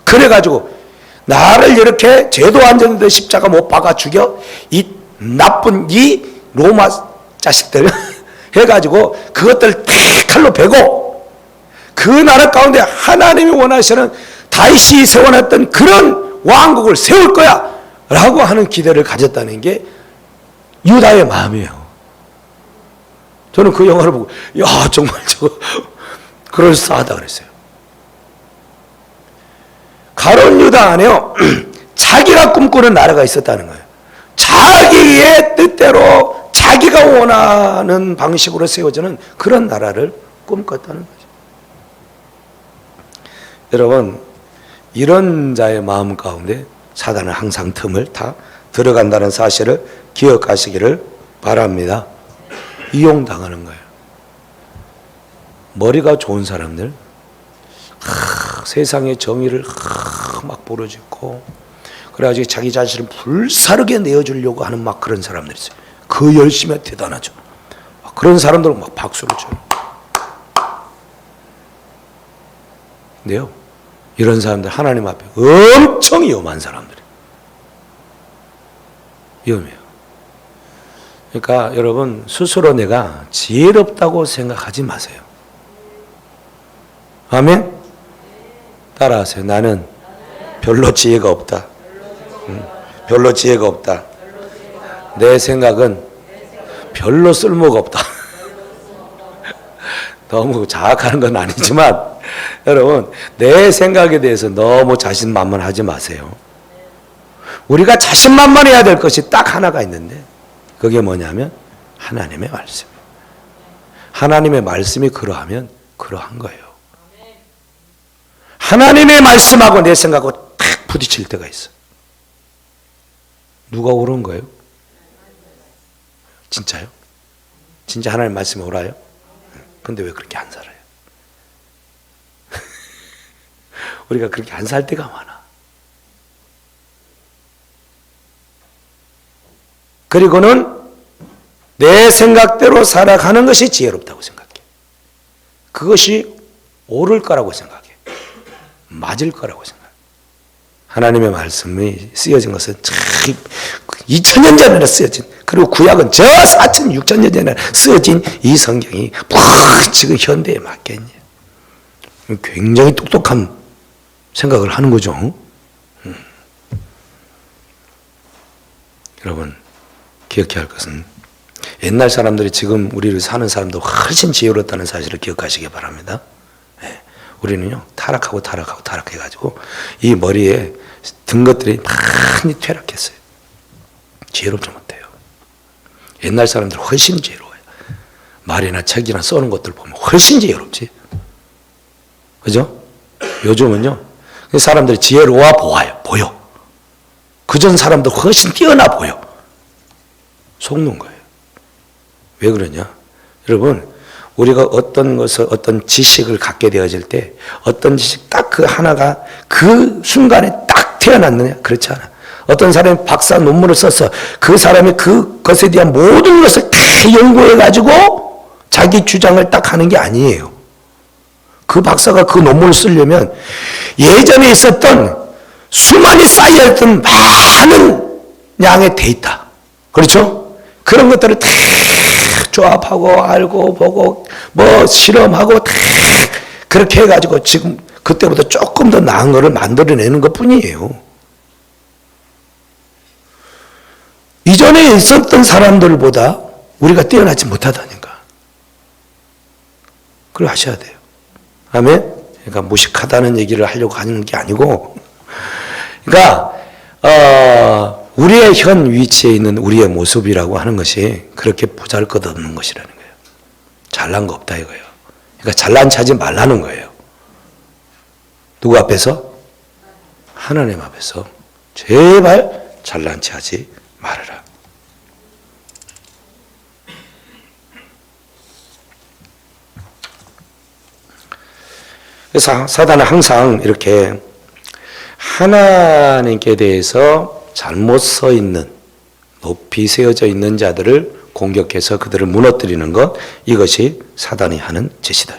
그래가지고 나를 이렇게 죄도 안 졌는데 십자가 못 박아 죽여, 이 나쁜 이 로마 자식들 해가지고 그것들 다 칼로 베고 그 나라 가운데 하나님이 원하시는 다윗이 세워놨던 그런 왕국을 세울 거야 라고 하는 기대를 가졌다는 게 유다의 마음이에요. 저는 그 영화를 보고 야 정말 저거 그럴싸하다 그랬어요. 가룟 유다 안에요 자기가 꿈꾸는 나라가 있었다는 거예요. 자기의 뜻대로 자기가 원하는 방식으로 세워지는 그런 나라를 꿈꿨다는 거죠. 여러분, 이런 자의 마음 가운데 사단은 항상 틈을 다 들어간다는 사실을 기억하시기를 바랍니다. 이용당하는 거예요. 머리가 좋은 사람들, 세상의 정의를 막 부르짖고 그래가지고 자기 자신을 불사르게 내어주려고 하는 막 그런 사람들이 있어요. 그 열심이 대단하죠. 그런 사람들은 막 박수를 쳐요. 근데요, 이런 사람들 하나님 앞에 엄청 위험한 사람들이에요. 위험해요. 그러니까 여러분, 스스로 내가 지혜롭다고 생각하지 마세요. 아멘? 따라하세요. 나는 별로 지혜가 없다. 별로 지혜가 없다. 내 생각은 별로 쓸모가 없다. 너무 자학하는 건 아니지만 여러분, 내 생각에 대해서 너무 자신만만하지 마세요. 우리가 자신만만해야 될 것이 딱 하나가 있는데 그게 뭐냐면 하나님의 말씀. 하나님의 말씀이 그러하면 그러한 거예요. 하나님의 말씀하고 내 생각하고 딱 부딪힐 때가 있어. 누가 옳은 거예요? 진짜요? 진짜 하나님 말씀이 옳아요? 근데 왜 그렇게 안 살아요? 우리가 그렇게 안 살 때가 많아. 그리고는 내 생각대로 살아가는 것이 지혜롭다고 생각해. 그것이 옳을 거라고 생각해. 맞을 거라고 생각해. 하나님의 말씀이 쓰여진 것은 2000년 전에 쓰여진, 그리고 구약은 저 4000, 6000년 전에 쓰여진 이 성경이 지금 현대에 맞겠냐. 굉장히 똑똑한 생각을 하는 거죠. 여러분, 기억해야 할 것은 옛날 사람들이 지금 우리를 사는 사람도 훨씬 지혜로웠다는 사실을 기억하시기 바랍니다. 네. 우리는요, 타락해가지고 이 머리에 든 것들이 많이 퇴락했어요. 지혜롭지 못해요. 옛날 사람들은 훨씬 지혜로워요. 말이나 책이나 써는 것들 보면 훨씬 지혜롭지. 그죠? 요즘은요, 사람들이 지혜로워 보여. 그전 사람들 훨씬 뛰어나 보여. 속는 거예요. 왜 그러냐? 여러분, 우리가 어떤 것을, 어떤 지식을 갖게 되어질 때 어떤 지식 딱 그 하나가 그 순간에 딱 태어났느냐? 그렇지 않아. 어떤 사람이 박사 논문을 썼어. 그 사람이 그것에 대한 모든 것을 다 연구해가지고 자기 주장을 딱 하는 게 아니에요. 그 박사가 그 논문을 쓰려면 예전에 있었던 수많이 쌓여있던 많은 양의 데이터, 그렇죠? 그런 것들을 다 조합하고 알고 보고 뭐 실험하고 다 그렇게 해가지고 지금 그때보다 조금 더 나은 거를 만들어내는 것 뿐이에요. 이전에 있었던 사람들보다 우리가 뛰어나지 못하다니까. 그걸 아셔야 돼요. 아멘? 그러니까 무식하다는 얘기를 하려고 하는 게 아니고, 그러니까 우리의 현 위치에 있는 우리의 모습이라고 하는 것이 그렇게 보잘것없는 것이라는 거예요. 잘난 거 없다 이거예요. 그러니까 잘난 체하지 말라는 거예요. 누구 앞에서? 하나님 앞에서 제발 잘난 체하지 말아라. 그래서 사단은 항상 이렇게 하나님께 대해서 잘못 서 있는, 높이 세워져 있는 자들을 공격해서 그들을 무너뜨리는 것, 이것이 사단이 하는 짓이다.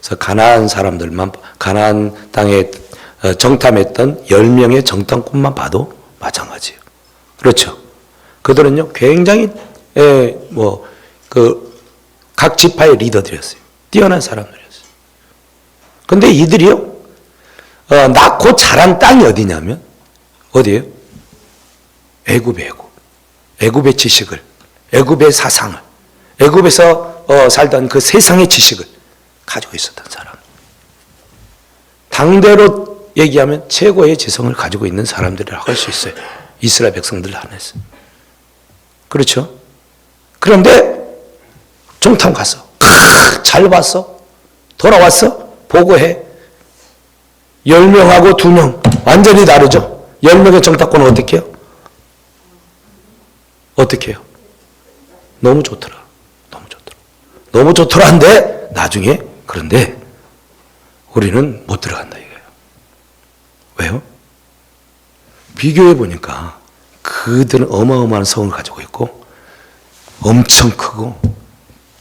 그래서 가나안 사람들만, 가나안 땅에 정탐했던 10명의 정탐꾼만 봐도 마찬가지예요. 그렇죠. 그들은요, 굉장히, 각 지파의 리더들이었어요. 뛰어난 사람들이었어요. 근데 이들이요, 낳고 자란 땅이 어디냐면, 어디예요? 애굽의 애굽의 지식을, 애굽의 사상을, 애굽에서 살던 그 세상의 지식을 가지고 있었던 사람. 당대로 얘기하면 최고의 지성을 가지고 있는 사람들이라고 할 수 있어요. 이스라엘 백성들 안에서. 그렇죠? 그런데 정탐 갔어. 잘 봤어. 돌아왔어. 보고해. 10명하고 2명. 완전히 다르죠? 10명의 정탐꾼은 어떻게 해요? 어떻게 해요? 너무 좋더라. 너무 좋더라인데 나중에 그런데 우리는 못 들어간다 이거예요. 왜요? 비교해 보니까 그들은 어마어마한 성을 가지고 있고 엄청 크고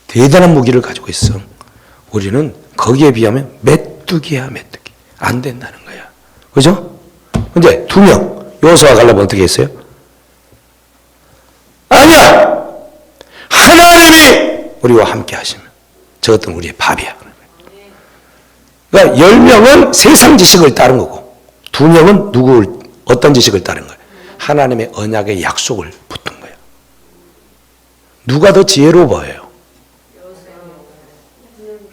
대단한 무기를 가지고 있어. 우리는 거기에 비하면 메뚜기야 메뚜기. 안 된다는 거야. 그죠? 근데 2명 여호수아와 갈렙은 어떻게 했어요? 아니야! 하나님이 우리와 함께 하시면 저것들은 우리의 밥이야. 그러니까 10명은 세상 지식을 따른 거고 2명은 어떤 지식을 따른 거예요? 하나님의 언약의 약속을 붙은 거예요. 누가 더 지혜로워 보여요?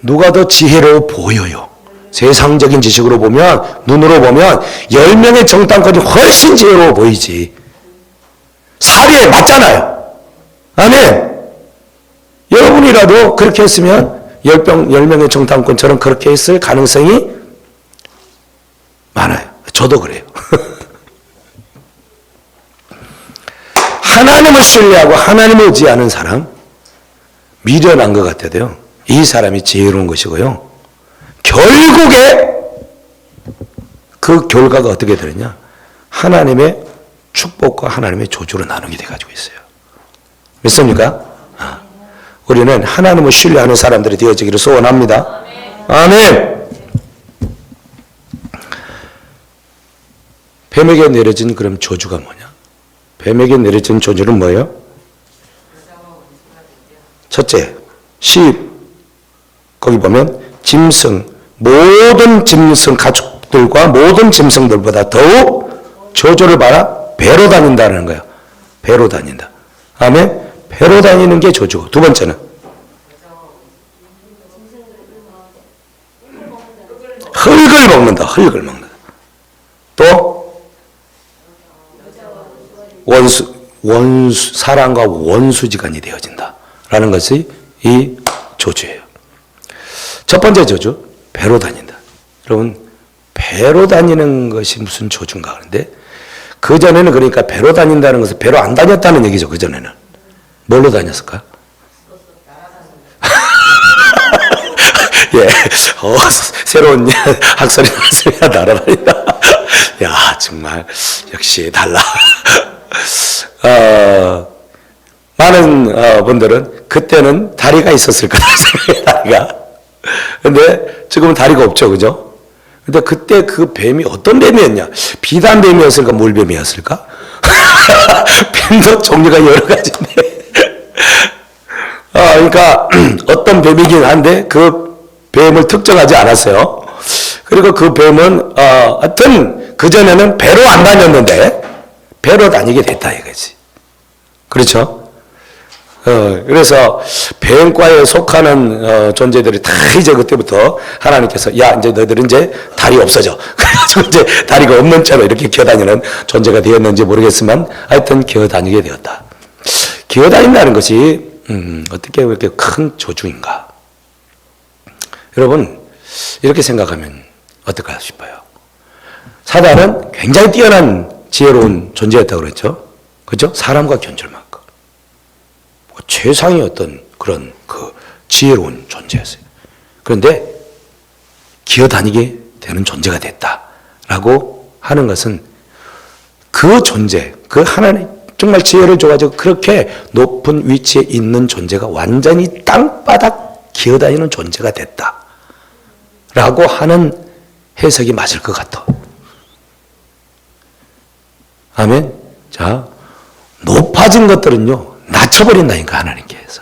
누가 더 지혜로워 보여요? 세상적인 지식으로 보면, 눈으로 보면 10명의 정탐꾼이 훨씬 지혜로워 보이지. 사리에 맞잖아요. 아멘. 여러분이라도 그렇게 했으면 10명의 정탐꾼처럼 그렇게 했을 가능성이 많아요. 저도 그래요. 하나님을 신뢰하고 하나님을 의지하는 사람, 미련한 것 같아도요, 이 사람이 지혜로운 것이고요. 결국에 그 결과가 어떻게 되느냐? 하나님의 축복과 하나님의 저주로 나누게 돼가지고 있어요. 믿습니까? 우리는 하나님을 신뢰하는 사람들이 되어지기를 소원합니다. 아멘. 뱀에게 내려진 그럼 저주가 뭐냐? 뱀에게 내려진 저주는 뭐예요? 첫째, 거기 보면 짐승, 모든 짐승 가축들과 모든 짐승들보다 더욱 저주를 받아 배로 다닌다는 거예요. 배로 다닌다. 아멘. 배로 다니는 게 저주고, 두 번째는 흙을 먹는다. 흙을 먹는다. 또 사람과 원수지간이 되어진다 라는 것이 이 저주예요. 첫 번째 저주, 배로 다닌다. 여러분, 배로 다니는 것이 무슨 저주인가 하는데, 그전에는 그러니까 배로 다닌다는 것은 배로 안 다녔다는 얘기죠. 그전에는 뭘로 다녔을까? 예, 새로운 학설이 나왔습니다. 날아다닌다. 야, 정말 역시 달라. 많은 분들은 그때는 다리가 있었을 거다 생각해요. 다리가. 근데 지금은 다리가 없죠, 그죠? 근데 그때 그 뱀이 어떤 뱀이었냐? 비단 뱀이었을까, 물뱀이었을까? 뱀도 종류가 여러 가지인데. 그러니까 어떤 뱀이긴 한데 그 뱀을 특정하지 않았어요. 그리고 그 뱀은 하여튼 그전에는 배로 안 다녔는데 배로 다니게 됐다 이거지. 그렇죠? 그래서 뱀과에 속하는 존재들이 다 이제 그때부터 하나님께서 야 이제 너희들은 이제 다리 없어져. 그래가지고 이제 다리가 없는 채로 이렇게 기어다니는 존재가 되었는지 모르겠지만 하여튼 기어다니게 되었다. 기어다닌다는 것이 어떻게 그렇게 큰 저주인가? 여러분 이렇게 생각하면 어떨까 싶어요. 사단은 굉장히 뛰어난 지혜로운 존재였다고 그랬죠. 그렇죠? 사람과 견줄 만큼 최상의 어떤 그런 그 지혜로운 존재였어요. 그런데 기어다니게 되는 존재가 됐다라고 하는 것은 그 존재, 그 하나님 정말 지혜를 줘가지고 그렇게 높은 위치에 있는 존재가 완전히 땅바닥 기어다니는 존재가 됐다라고 하는 해석이 맞을 것 같아. 아멘. 자, 높아진 것들은요 낮춰버린다니까 하나님께서.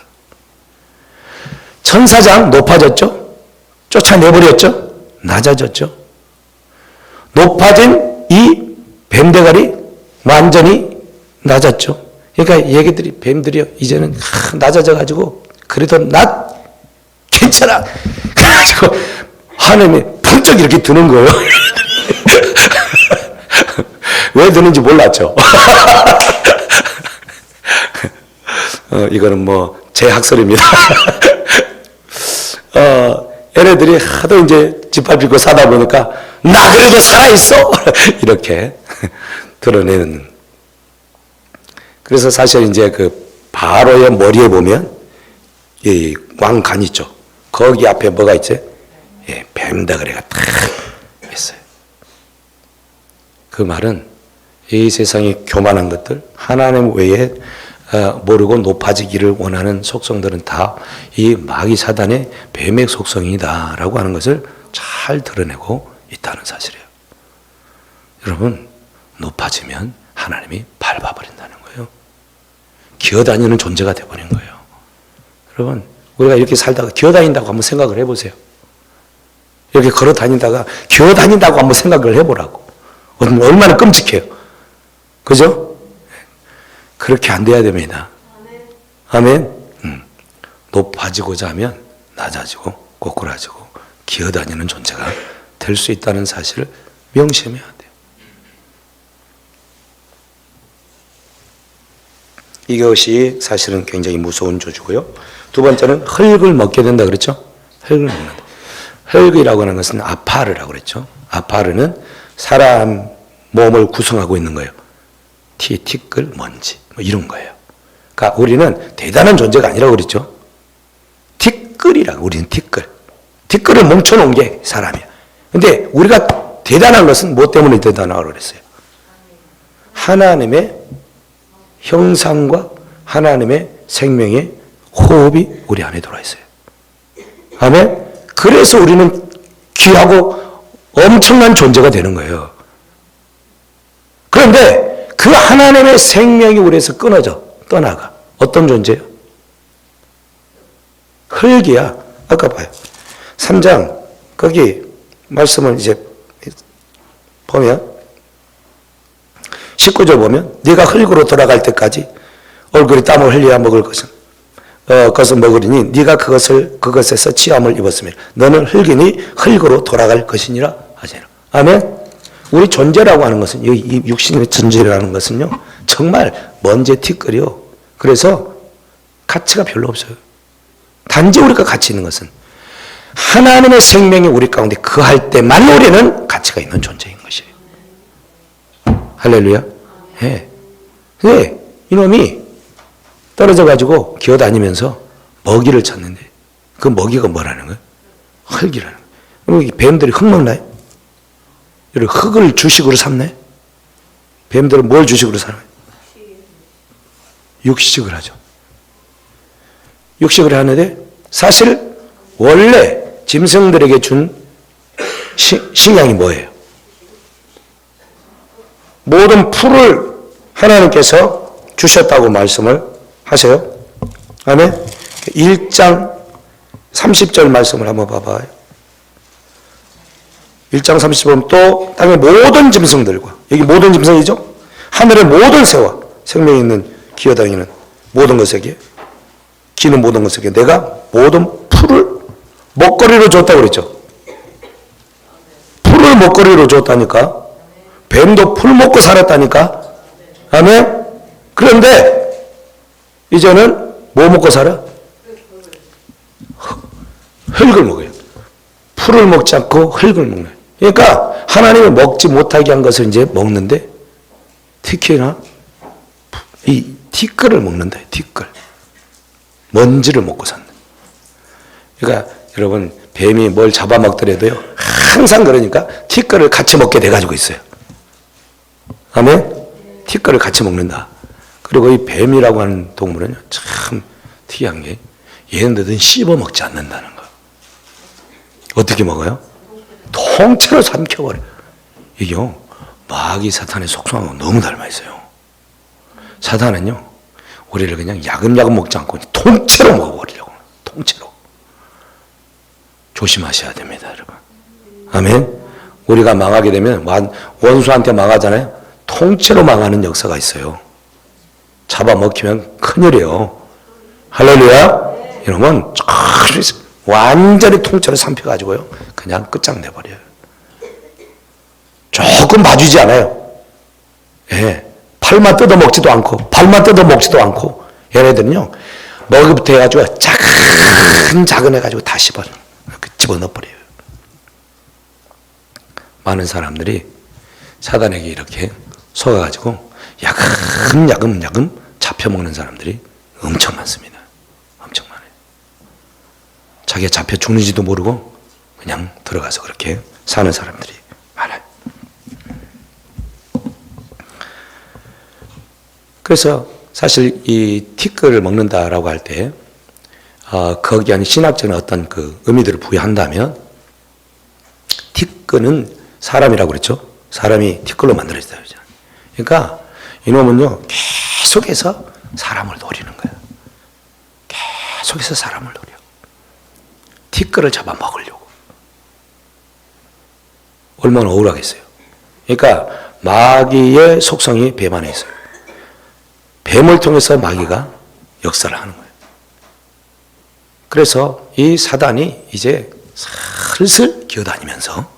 천사장 높아졌죠? 쫓아내버렸죠? 낮아졌죠? 높아진 이 뱀대가리 완전히 낮았죠? 그러니까 얘기들이 뱀들이요 이제는 낮아져가지고 그래도 괜찮아 그래가지고 하나님이 펑쩍 이렇게 드는 거예요. 왜 드는지 몰랐죠? 이거는 뭐 제 학설입니다. 얘네들이 하도 이제 짓밟히고 사다 보니까 나 그래도 살아있어 이렇게 드러내는. 그래서 사실 이제 그 바로의 머리에 보면 이 왕관 있죠. 거기 앞에 뭐가 있지? 예, 뱀다그리가 탁 있어요. 그 말은 이 세상의 교만한 것들 하나님 외에 모르고 높아지기를 원하는 속성들은 다 이 마귀 사단의 뱀의 속성이다라고 하는 것을 잘 드러내고 있다는 사실이에요. 여러분 높아지면 하나님이 밟아버린다는 거예요. 기어다니는 존재가 되어버린 거예요. 여러분 우리가 이렇게 살다가 기어다닌다고 한번 생각을 해보세요. 이렇게 걸어다니다가 기어다닌다고 한번 생각을 해보라고. 얼마나 끔찍해요. 그죠? 그렇게 안 돼야 됩니다. 아멘. 높아지고자 하면 낮아지고 꼬꾸라지고 기어다니는 존재가 될 수 있다는 사실을 명심해야 돼요. 이것이 사실은 굉장히 무서운 저주고요. 두 번째는 흙을 먹게 된다 그랬죠? 흙을 먹는다. 흙이라고 하는 것은 아파르라고 그랬죠. 아파르는 사람 몸을 구성하고 있는 거예요. 티끌, 먼지 뭐 이런 거예요. 그러니까 우리는 대단한 존재가 아니라고 그랬죠. 티끌이라고. 우리는 티끌을 뭉쳐놓은 게 사람이야. 근데 우리가 대단한 것은 뭐 때문에 대단하다고 그랬어요? 하나님의 형상과 하나님의 생명의 호흡이 우리 안에 들어있어요. 아멘. 그래서 우리는 귀하고 엄청난 존재가 되는 거예요. 그런데 그 하나님의 생명이 우리에서 끊어져 떠나가. 어떤 존재예요? 흙이야. 아까 봐요. 3장 거기 말씀을 이제 보면 19절 보면 네가 흙으로 돌아갈 때까지 얼굴이 땀을 흘려야 먹을 것을 먹으리니 네가 그것에서 취함을 입었으며 너는 흙이니 흙으로 돌아갈 것이니라 하시라. 아멘. 우리 존재라고 하는 것은 이 육신의 존재라는 것은요 정말 먼지 티끌이요. 그래서 가치가 별로 없어요. 단지 우리가 가치 있는 것은 하나님의 생명이 우리 가운데 거할 때만 우리는 가치가 있는 존재인 것이에요. 할렐루야. 예. 근데 이놈이 떨어져 가지고 기어다니면서 먹이를 찾는데 그 먹이가 뭐라는 거예요? 흙이라는 거예요. 그럼 이 뱀들이 흙 먹나요? 이렇게 흙을 주식으로 삼나요? 뱀들은 뭘 주식으로 삼나요? 육식을 하죠. 육식을 하는데 사실 원래 짐승들에게 준 식량이 뭐예요? 모든 풀을 하나님께서 주셨다고 말씀을 하세요. 아멘. 1장 30절 말씀을 한번 봐봐요. 1장 30절 보면 또 땅의 모든 짐승들과, 여기 모든 짐승이죠? 하늘의 모든 새와 생명 있는 기어다니는 모든 것에게, 기는 모든 것에게 내가 모든 풀을 먹거리로 줬다고 그랬죠. 풀을 먹거리로 줬다니까. 뱀도 풀 먹고 살았다니까. 아멘. 그런데 이제는 뭐 먹고 살아? 흙을 먹어요. 풀을 먹지 않고 흙을 먹는. 그러니까 하나님이 먹지 못하게 한 것을 이제 먹는데, 특히나 이 티끌을 먹는다. 티끌. 먼지를 먹고 산다. 그러니까 여러분, 뱀이 뭘 잡아먹더라도요, 항상 그러니까 티끌을 같이 먹게 돼가지고 있어요. 아멘? 티끌을 같이 먹는다. 그리고 이 뱀이라고 하는 동물은요, 참 특이한 게, 얘네들은 씹어 먹지 않는다는 거. 어떻게 먹어요? 통째로 삼켜버려. 이게요, 마귀 사탄의 속성하고 너무 닮아 있어요. 사탄은요, 우리를 그냥 야금야금 먹지 않고 통째로 먹어버리려고. 통째로. 조심하셔야 됩니다, 여러분. 아멘. 우리가 망하게 되면 원수한테 망하잖아요. 통째로 망하는 역사가 있어요. 잡아먹히면 큰일이에요. 할렐루야. 이러면 완전히 통째로 삼켜가지고요, 그냥 끝장내버려요. 조금 봐주지 않아요. 예. 팔만 뜯어먹지도 않고, 발만 뜯어먹지도 않고, 얘네들은요, 먹이부터 해가지고 작은 해가지고 다 집어넣어버려요. 많은 사람들이 사단에게 이렇게 속아가지고 야금 잡혀먹는 사람들이 엄청 많습니다. 엄청 많아요. 자기가 잡혀 죽는지도 모르고 그냥 들어가서 그렇게 사는 사람들이 많아요. 그래서 사실 이 티끌을 먹는다라고 할 때, 거기에 아닌 신학적인 어떤 그 의미들을 부여한다면, 티끌은 사람이라고 그랬죠. 사람이 티끌로 만들어졌다. 그러니까 이놈은요, 계속해서 사람을 노리는 거야. 계속해서 사람을 노려. 티끌을 잡아먹으려고. 얼마나 억울하겠어요. 그러니까 마귀의 속성이 뱀 안에 있어요. 뱀을 통해서 마귀가 역사를 하는 거예요. 그래서 이 사단이 이제 슬슬 기어다니면서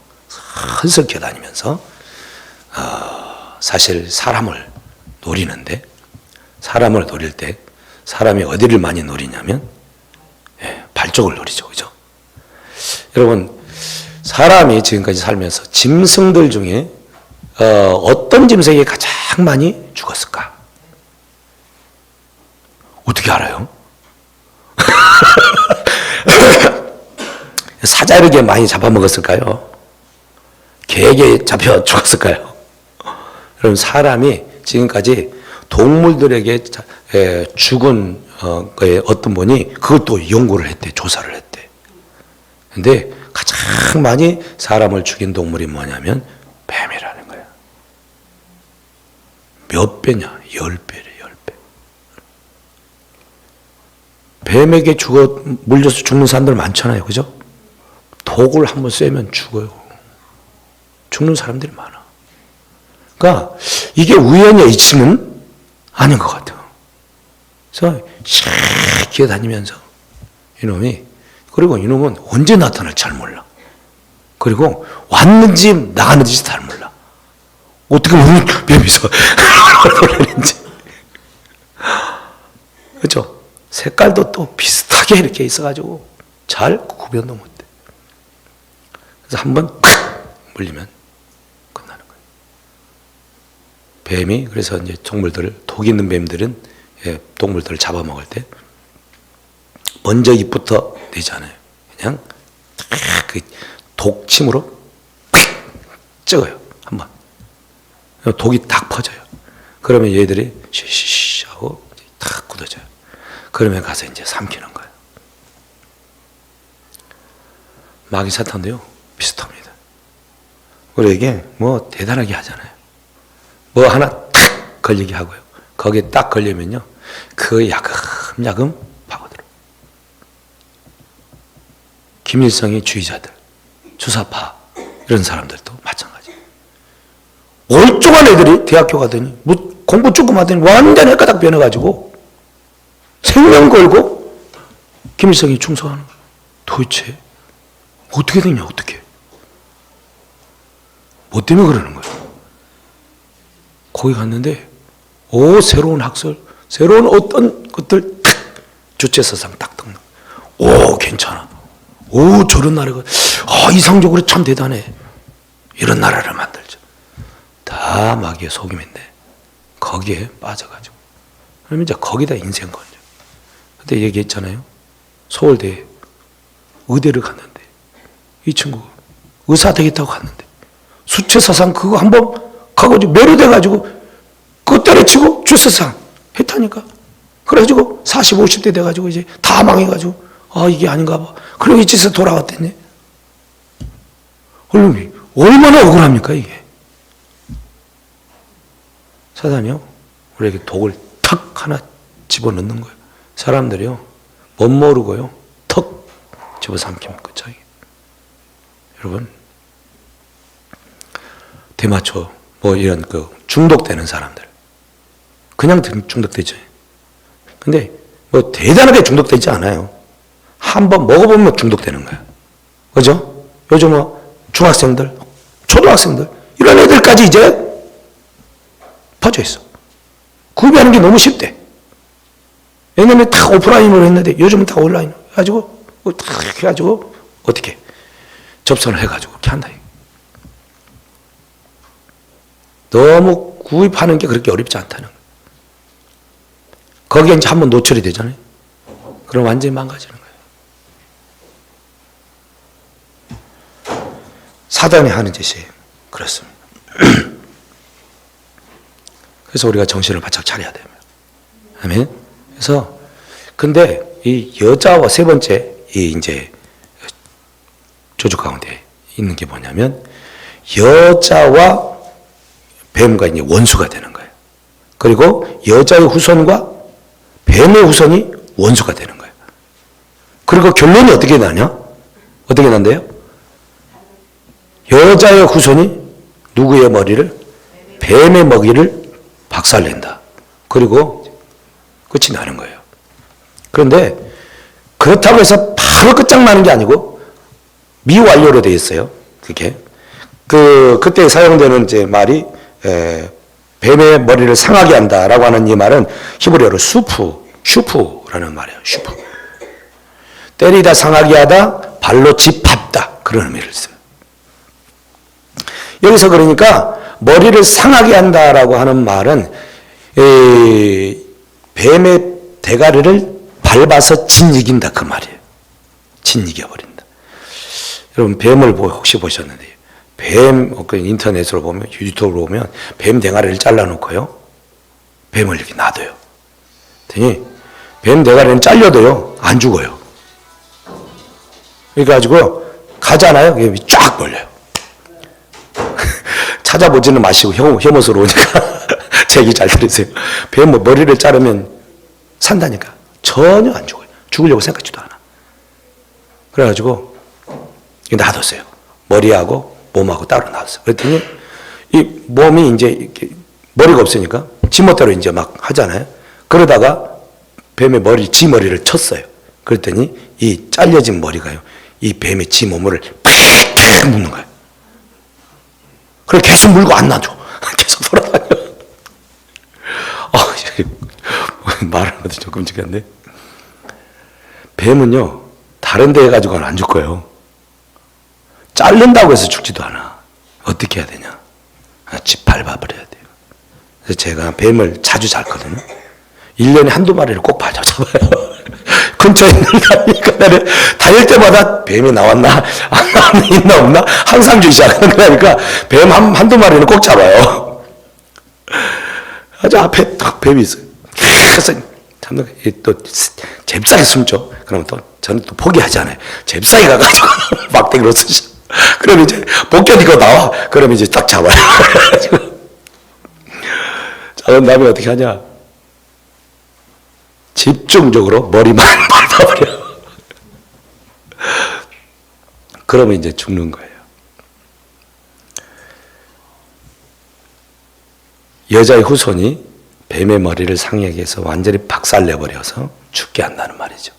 사실 사람을 노리는데, 사람을 노릴 때 사람이 어디를 많이 노리냐면, 발 쪽을 노리죠. 그죠? 여러분, 사람이 지금까지 살면서 짐승들 중에 어떤 짐승이 가장 많이 죽었을까? 어떻게 알아요? 사자에게 많이 잡아먹었을까요? 개에게 잡혀 죽었을까요? 여러분, 사람이 지금까지 동물들에게 죽은 어떤 분이 그것도 연구를 했대, 조사를 했대. 근데 가장 많이 사람을 죽인 동물이 뭐냐면 뱀이라는 거야. 몇 배냐? 10배래, 10배. 뱀에게 물려서 죽는 사람들 많잖아요. 그죠? 독을 한번 쐬면 죽어요. 죽는 사람들이 많아. 그러니까 이게 우연의 이치는 아닌 것 같아요. 그래서 샥 기어다니면서 그리고 이놈은 언제 나타날지 잘 몰라. 그리고 왔는지 나갔는지 잘 몰라. 어떻게 보면 뱀이서 놀라는지. 그렇죠? 색깔도 또 비슷하게 이렇게 있어가지고 잘 구별도 못해. 그래서 한번 물리면 끝나는 거예요. 뱀이, 그래서 이제 독 있는 뱀들은 동물들을 잡아먹을 때 먼저 입부터 내지 않아요. 그냥 탁 그 독침으로 찍어요. 한번. 독이 딱 퍼져요. 그러면 얘들이 쉬쉬쉬 하고 탁 굳어져요. 그러면 가서 이제 삼키는 거예요. 마귀 사탄도요, 비슷합니다. 우리에게 뭐 대단하게 하잖아요. 뭐 하나 탁 걸리게 하고요. 거기에 딱 걸리면요, 그 야금야금 파고들어. 김일성의 주의자들, 주사파, 이런 사람들도 마찬가지예요. 올종한 애들이 대학교 가더니, 뭐 공부 조금 하더니 완전히 헷가닥 변해가지고 생명 걸고 김일성이 충성하는 거예요. 도대체 어떻게 되냐, 어떻게. 뭐 때문에 그러는 거예요? 거기 갔는데, 새로운 학설, 새로운 어떤 것들, 주체사상 딱 듣는 거예요. 괜찮아. 저런 나라가, 이상적으로 참 대단해. 이런 나라를 만들죠. 다 마귀의 속임인데, 거기에 빠져가지고. 그러면 이제 거기다 인생 걸려. 그때 얘기했잖아요. 서울대에 의대를 갔는데, 이 친구 의사 되겠다고 갔는데, 수채사상 그거 한번 가가지고 매료돼가지고, 그거 때려치고 주사상 했다니까. 그래가지고 40, 50대 돼가지고 이제 다 망해가지고, 이게 아닌가 봐. 그리고 이 짓에 돌아왔더니, 얼마나 억울합니까, 이게. 사단이요, 우리에게 독을 탁 하나 집어넣는 거예요. 사람들이요, 못 모르고요, 턱 집어삼키면 끝이에요. 여러분, 대마초, 뭐 이런 중독되는 사람들. 그냥 중독되죠. 근데 뭐 대단하게 중독되지 않아요. 한번 먹어보면 중독되는 거예요. 그죠? 요즘 뭐 중학생들, 초등학생들, 이런 애들까지 이제 퍼져 있어. 구비하는 게 너무 쉽대. 왜냐면 다 오프라인으로 했는데 요즘은 다 온라인 해가지고, 다 해가지고, 어떻게 접선을 해가지고 이렇게 한다. 너무 구입하는 게 그렇게 어렵지 않다는 거예요. 거기에 이제 한번 노출이 되잖아요. 그럼 완전히 망가지는 거예요. 사단이 하는 짓이에요. 그렇습니다. 그래서 우리가 정신을 바짝 차려야 됩니다. 아멘. 그래서, 근데 이 여자와 세 번째, 이 이제 조주 가운데 있는 게 뭐냐면, 여자와 뱀과 이제 원수가 되는 거예요. 그리고 여자의 후손과 뱀의 후손이 원수가 되는 거예요. 그리고 결론이 어떻게 나냐? 어떻게 난대요? 여자의 후손이 누구의 머리를? 뱀의 먹이를 박살낸다. 그리고 끝이 나는 거예요. 그런데 그렇다고 해서 바로 끝장나는 게 아니고 미완료로 되어 있어요. 그게. 그때 사용되는 이제 말이, 뱀의 머리를 상하게 한다라고 하는 이 말은 히브리어로 슈프라는 말이에요. 슈프. 때리다 상하게 하다, 발로 짚었다. 그런 의미를 써요. 여기서 그러니까 머리를 상하게 한다라고 하는 말은 뱀의 대가리를 밟아서 짓이긴다 그 말이에요. 짓이겨버린다. 여러분 뱀을 혹시 보셨는데요? 뱀, 인터넷으로 보면, 유튜브로 보면, 뱀 대가리를 잘라놓고요, 뱀을 이렇게 놔둬요. 그랬더니, 뱀 대가리는 잘려도요, 안 죽어요. 그래가지고, 가잖아요, 이게 쫙 벌려요. 찾아보지는 마시고, 혐오스러우니까, 제 얘기 잘 들으세요. 뱀 머리를 자르면 산다니까. 전혀 안 죽어요. 죽으려고 생각지도 않아. 그래가지고, 놔뒀어요. 머리하고, 몸하고 따로 나왔어요. 그랬더니 이 몸이 이제 이렇게 머리가 없으니까 지멋대로 이제 막 하잖아요. 그러다가 뱀의 지 머리를 쳤어요. 그랬더니 이 잘려진 머리가요, 이 뱀의 지 몸을 팍 묶는 거예요. 그걸 계속 물고 안 놔줘. 계속 돌아다녀. 말하는 것도 조금 끔찍한데. 뱀은요, 다른 데 해가지고는 안 죽고요. 자른다고 해서 죽지도 않아. 어떻게 해야 되냐? 밟아버려야 돼요. 그래서 제가 뱀을 자주 잡거든요. 1년에 한두 마리를 꼭 잡아요. 근처에 있는다니까. 다닐 때마다 뱀이 나왔나? 안 나왔나? 있나 없나? 항상 주기 시작하는 거니까 뱀 한두 마리는 꼭 잡아요. 아주 앞에 딱 뱀이 있어요. 그래서 참 또 잽싸게 숨죠. 그러면 또 저는 또 포기하잖아요. 잽싸게 가가지고 막대기로 쓰죠. 그럼 이제 못 견디고 나와. 그럼 이제 딱 잡아요. 자, 그럼 다음에 어떻게 하냐? 집중적으로 머리만 밟아버려. 그러면 이제 죽는 거예요. 여자의 후손이 뱀의 머리를 상에게 해서 완전히 박살내버려서 죽게 한다는 말이죠.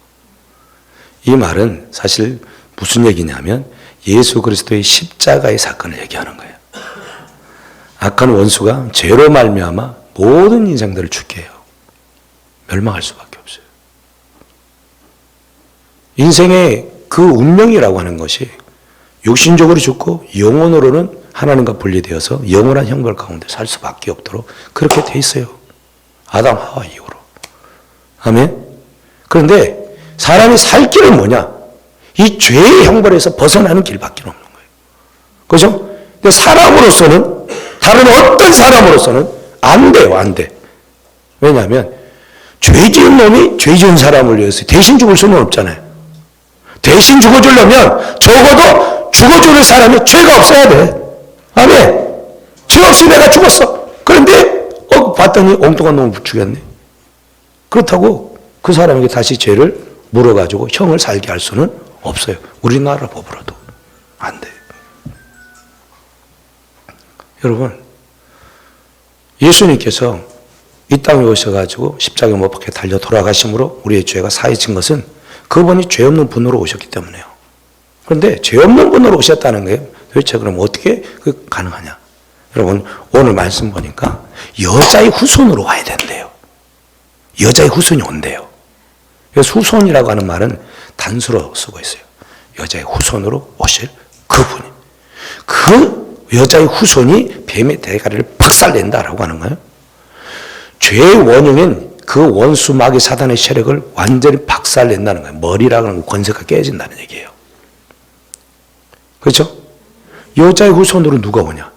이 말은 사실 무슨 얘기냐면 예수 그리스도의 십자가의 사건을 얘기하는 거예요. 악한 원수가 죄로 말미암아 모든 인생들을 죽게 해요. 멸망할 수밖에 없어요. 인생의 그 운명이라고 하는 것이 육신적으로 죽고 영혼으로는 하나님과 분리되어서 영원한 형벌 가운데 살 수밖에 없도록 그렇게 돼 있어요. 아담 하와 이후로. 아멘. 그런데 사람이 살 길은 뭐냐? 이 죄의 형벌에서 벗어나는 길밖에 없는 거예요. 그죠? 근데 사람으로서는, 다른 어떤 사람으로서는 안 돼요, 안 돼. 왜냐하면 죄 지은 놈이 죄 지은 사람을 위해서 대신 죽을 수는 없잖아요. 대신 죽어주려면 적어도 죽어주는 사람이 죄가 없어야 돼. 아멘. 죄 없이 내가 죽었어. 그런데 봤더니 엉뚱한 놈을 죽였네. 그렇다고 그 사람에게 다시 죄를 물어가지고 형을 살게 할 수는 없어요. 우리나라 법으로도 안 돼요. 여러분, 예수님께서 이 땅에 오셔가지고 십자가에 못 박혀 달려 돌아가심으로 우리의 죄가 사해진 것은 그분이 죄 없는 분으로 오셨기 때문에요. 그런데 죄 없는 분으로 오셨다는 거예요. 도대체 그럼 어떻게 가능하냐? 여러분, 오늘 말씀 보니까 여자의 후손으로 와야 된대요. 여자의 후손이 온대요. 그래서 후손이라고 하는 말은 단수로 쓰고 있어요. 여자의 후손으로 오실 그분이. 그 여자의 후손이 뱀의 대가리를 박살낸다라고 하는 거예요. 죄의 원흉인 그 원수 마귀 사단의 세력을 완전히 박살낸다는 거예요. 머리라고 하는 권세가 깨진다는 얘기예요. 그렇죠? 여자의 후손으로 누가 오냐?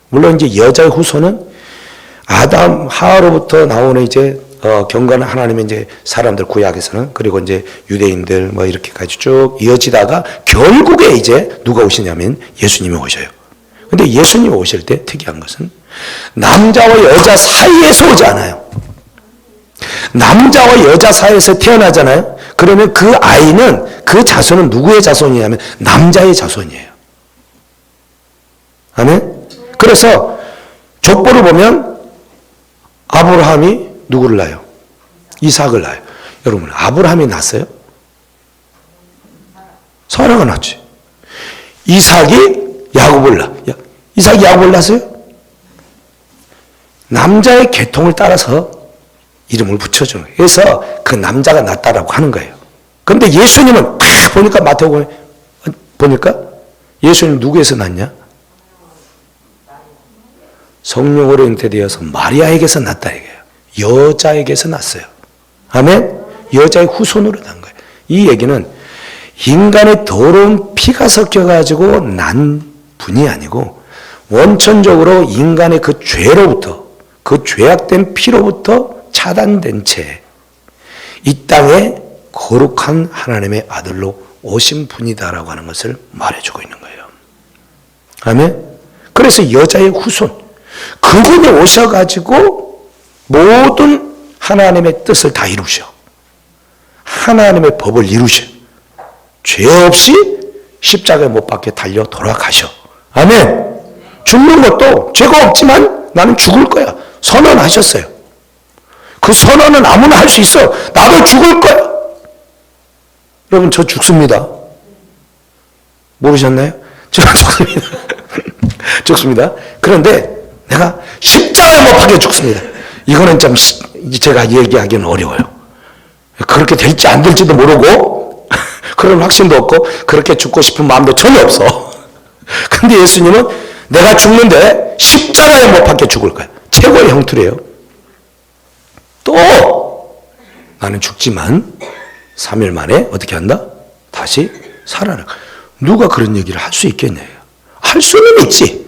물론 이제 여자의 후손은 아담 하와로부터 나오는 이제 경건한 하나님의 이제 사람들 구약에서는, 그리고 이제 유대인들 뭐 이렇게까지 쭉 이어지다가 결국에 이제 누가 오시냐면 예수님이 오셔요. 근데 예수님이 오실 때 특이한 것은 남자와 여자 사이에서 오지 않아요. 남자와 여자 사이에서 태어나잖아요. 그러면 그 아이는, 그 자손은 누구의 자손이냐면 남자의 자손이에요. 아멘? 그래서 족보를 보면 아브라함이 누구를 낳아요? 이삭을 낳아요. 여러분, 아브라함이 낳았어요? 사라가 낳지. 이삭이 야곱을 낳아. 이삭이 야곱을 낳았어요? 남자의 계통을 따라서 이름을 붙여주는 거예요. 그래서 그 남자가 낳았다라고 하는 거예요. 그런데 예수님은 보니까 마태복음 보니까 예수님 누구에서 낳냐? 성령으로 잉태되어서 마리아에게서 낳았다 이거예요. 여자에게서 낳았어요. 아멘? 여자의 후손으로 난 거예요. 이 얘기는 인간의 더러운 피가 섞여가지고 난 분이 아니고 원천적으로 인간의 그 죄로부터, 그 죄악된 피로부터 차단된 채 이 땅에 거룩한 하나님의 아들로 오신 분이다라고 하는 것을 말해주고 있는 거예요. 아멘? 그래서 여자의 후손, 그분이 오셔가지고 모든 하나님의 뜻을 다 이루셔. 하나님의 법을 이루셔. 죄 없이 십자가에 못 박혀 달려 돌아가셔. 아멘. 죽는 것도 죄가 없지만 나는 죽을 거야. 선언하셨어요. 그 선언은 아무나 할 수 있어. 나도 죽을 거야. 여러분, 저 죽습니다. 모르셨나요? 저 죽습니다. 죽습니다. 그런데 내가 십자가에 못 박혀 죽습니다. 이거는 좀 제가 얘기하기는 어려워요. 그렇게 될지 안 될지도 모르고 그런 확신도 없고 그렇게 죽고 싶은 마음도 전혀 없어. 근데 예수님은 내가 죽는데 십자가에 못 박혀 죽을 거야. 최고의 형투래요. 또 나는 죽지만 3일 만에 어떻게 한다? 다시 살아나. 누가 그런 얘기를 할 수 있겠냐요. 할 수는 있지.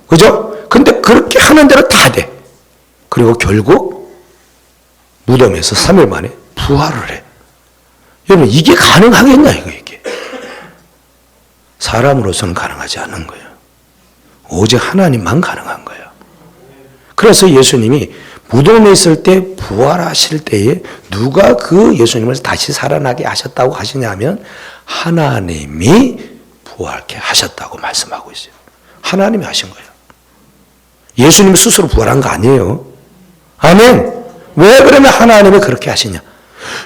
그죠? 근데 그렇게 하는 대로 다 돼. 그리고 결국 무덤에서 3일 만에 부활을 해. 여러분, 이게 가능하겠냐, 이게. 사람으로서는 가능하지 않은 거예요. 오직 하나님만 가능한 거예요. 그래서 예수님이 무덤에 있을 때 부활하실 때에 누가 그 예수님을 다시 살아나게 하셨다고 하시냐면 하나님이 부활케 하셨다고 말씀하고 있어요. 하나님이 하신 거예요. 예수님이 스스로 부활한 거 아니에요. 아멘. 왜 그러면 하나님이 그렇게 하시냐?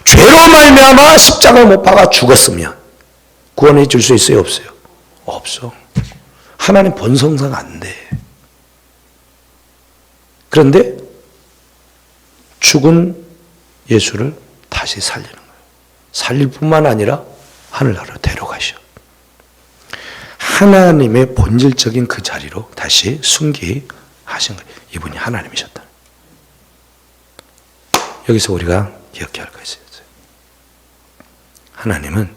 죄로 말미암아 십자가에 못 박아 죽었으면 구원해 줄 수 있어요, 없어요? 없어. 하나님 본성상 안 돼. 그런데 죽은 예수를 다시 살리는 거예요. 살릴 뿐만 아니라 하늘나라로 데려가셔. 하나님의 본질적인 그 자리로 다시 승기하신 거예요. 이분이 하나님이셨다. 여기서 우리가 기억해야 할 것이 있어요. 하나님은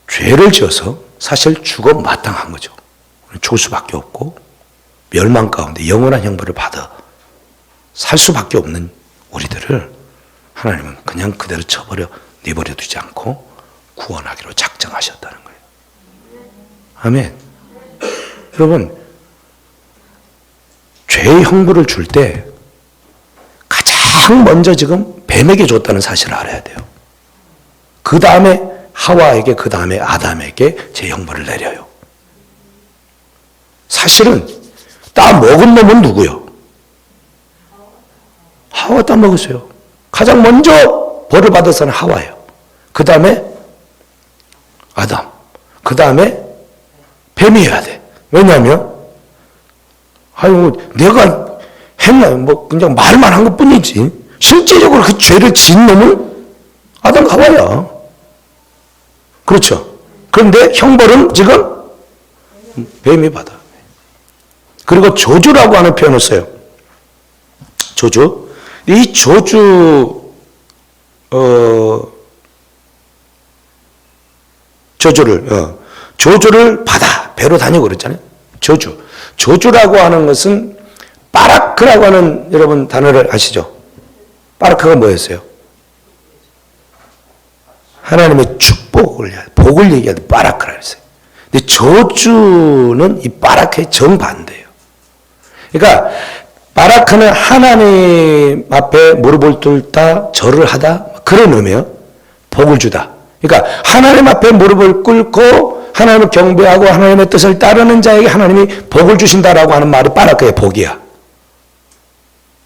죄를 지어서 사실 죽어 마땅한 거죠. 죽을 수밖에 없고 멸망 가운데 영원한 형벌을 받아 살 수밖에 없는 우리들을 하나님은 그냥 그대로 내버려 두지 않고 구원하기로 작정하셨다는 거예요. 아멘. 여러분, 죄의 형벌을 줄 때 가장 먼저 지금 뱀에게 줬다는 사실을 알아야 돼요. 그 다음에 하와에게, 그 다음에 아담에게 제 형벌을 내려요. 사실은 따 먹은 놈은 누구요? 하와 따 먹었어요. 가장 먼저 벌을 받아서는 하와예요. 그 다음에 아담, 그 다음에 뱀이어야 돼. 왜냐하면 내가 했나 그냥 말만 한 것뿐이지 실제적으로 그 죄를 지은 놈은 아담 하와야. 그렇죠. 그런데 형벌은 지금 뱀이 받아. 그리고 저주라고 하는 표현을 써요. 저주. 이 저주를 받아. 배로 다니고 그랬잖아요. 저주라고 하는 것은 바라크라고 하는 여러분 단어를 아시죠? 바라크가 뭐였어요? 하나님의 복을 얘기하는 바라크라 했어요. 근데 저주는 이 바라크의 정반대예요. 그러니까 바라크는 하나님 앞에 무릎을 꿇다, 절을 하다 그런 의미예요. 복을 주다. 그러니까 하나님 앞에 무릎을 꿇고 하나님을 경배하고 하나님의 뜻을 따르는 자에게 하나님이 복을 주신다라고 하는 말이 바라크의 복이야.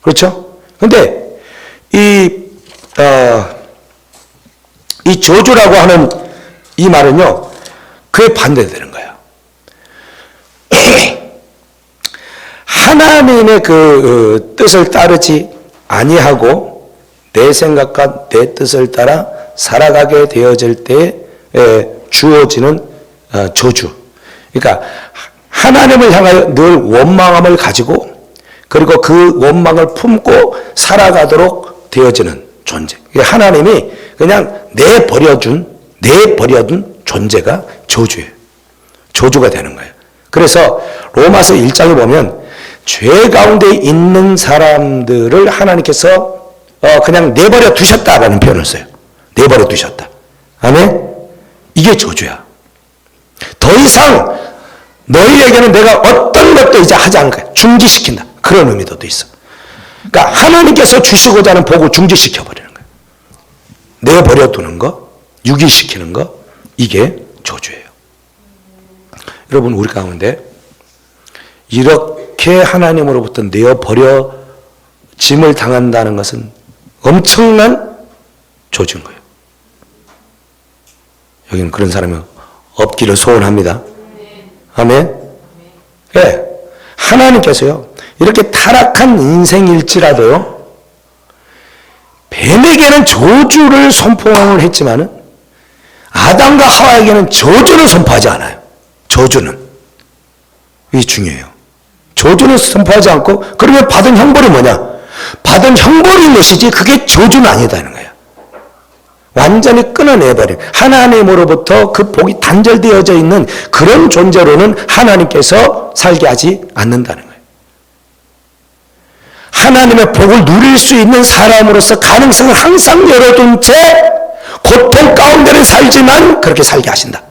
그렇죠? 근데 이 저주라고 하는 이 말은요, 그에 반대되는 거예요. 하나님의 그 뜻을 따르지 아니하고 내 생각과 내 뜻을 따라 살아가게 되어질 때 주어지는 저주. 그러니까 하나님을 향하여 늘 원망함을 가지고 그리고 그 원망을 품고 살아가도록 되어지는 존재. 하나님이 그냥 내버려둔 존재가 저주예요. 저주가 되는 거예요. 그래서 로마서 1장에 보면 죄 가운데 있는 사람들을 하나님께서 그냥 내버려 두셨다라는 표현을 써요. 내버려 두셨다. 아멘? 이게 저주야. 더 이상 너희에게는 내가 어떤 것도 이제 하지 않을 거야. 중지시킨다. 그런 의미도 있어. 그러니까 하나님께서 주시고자 하는 복을 중지시켜버리는 거예요. 내버려 두는 거, 유기시키는 거, 이게 저주예요. 여러분, 우리 가운데 이렇게 하나님으로부터 내어버려짐을 당한다는 것은 엄청난 저주인 거예요. 여기는 그런 사람이 없기를 소원합니다. 아멘. 네. 하나님께서요, 이렇게 타락한 인생일지라도요, 뱀에게는 저주를 선포를 했지만은 아담과 하와에게는 저주를 선포하지 않아요. 저주는. 이게 중요해요. 저주는 선포하지 않고, 그러면 받은 형벌이 뭐냐? 받은 형벌인 것이지 그게 저주는 아니다는 거야. 완전히 끊어내버린, 하나님으로부터 그 복이 단절되어져 있는 그런 존재로는 하나님께서 살게 하지 않는다는 거예요. 하나님의 복을 누릴 수 있는 사람으로서 가능성을 항상 열어둔 채 고통 가운데는 살지만 그렇게 살게 하신다.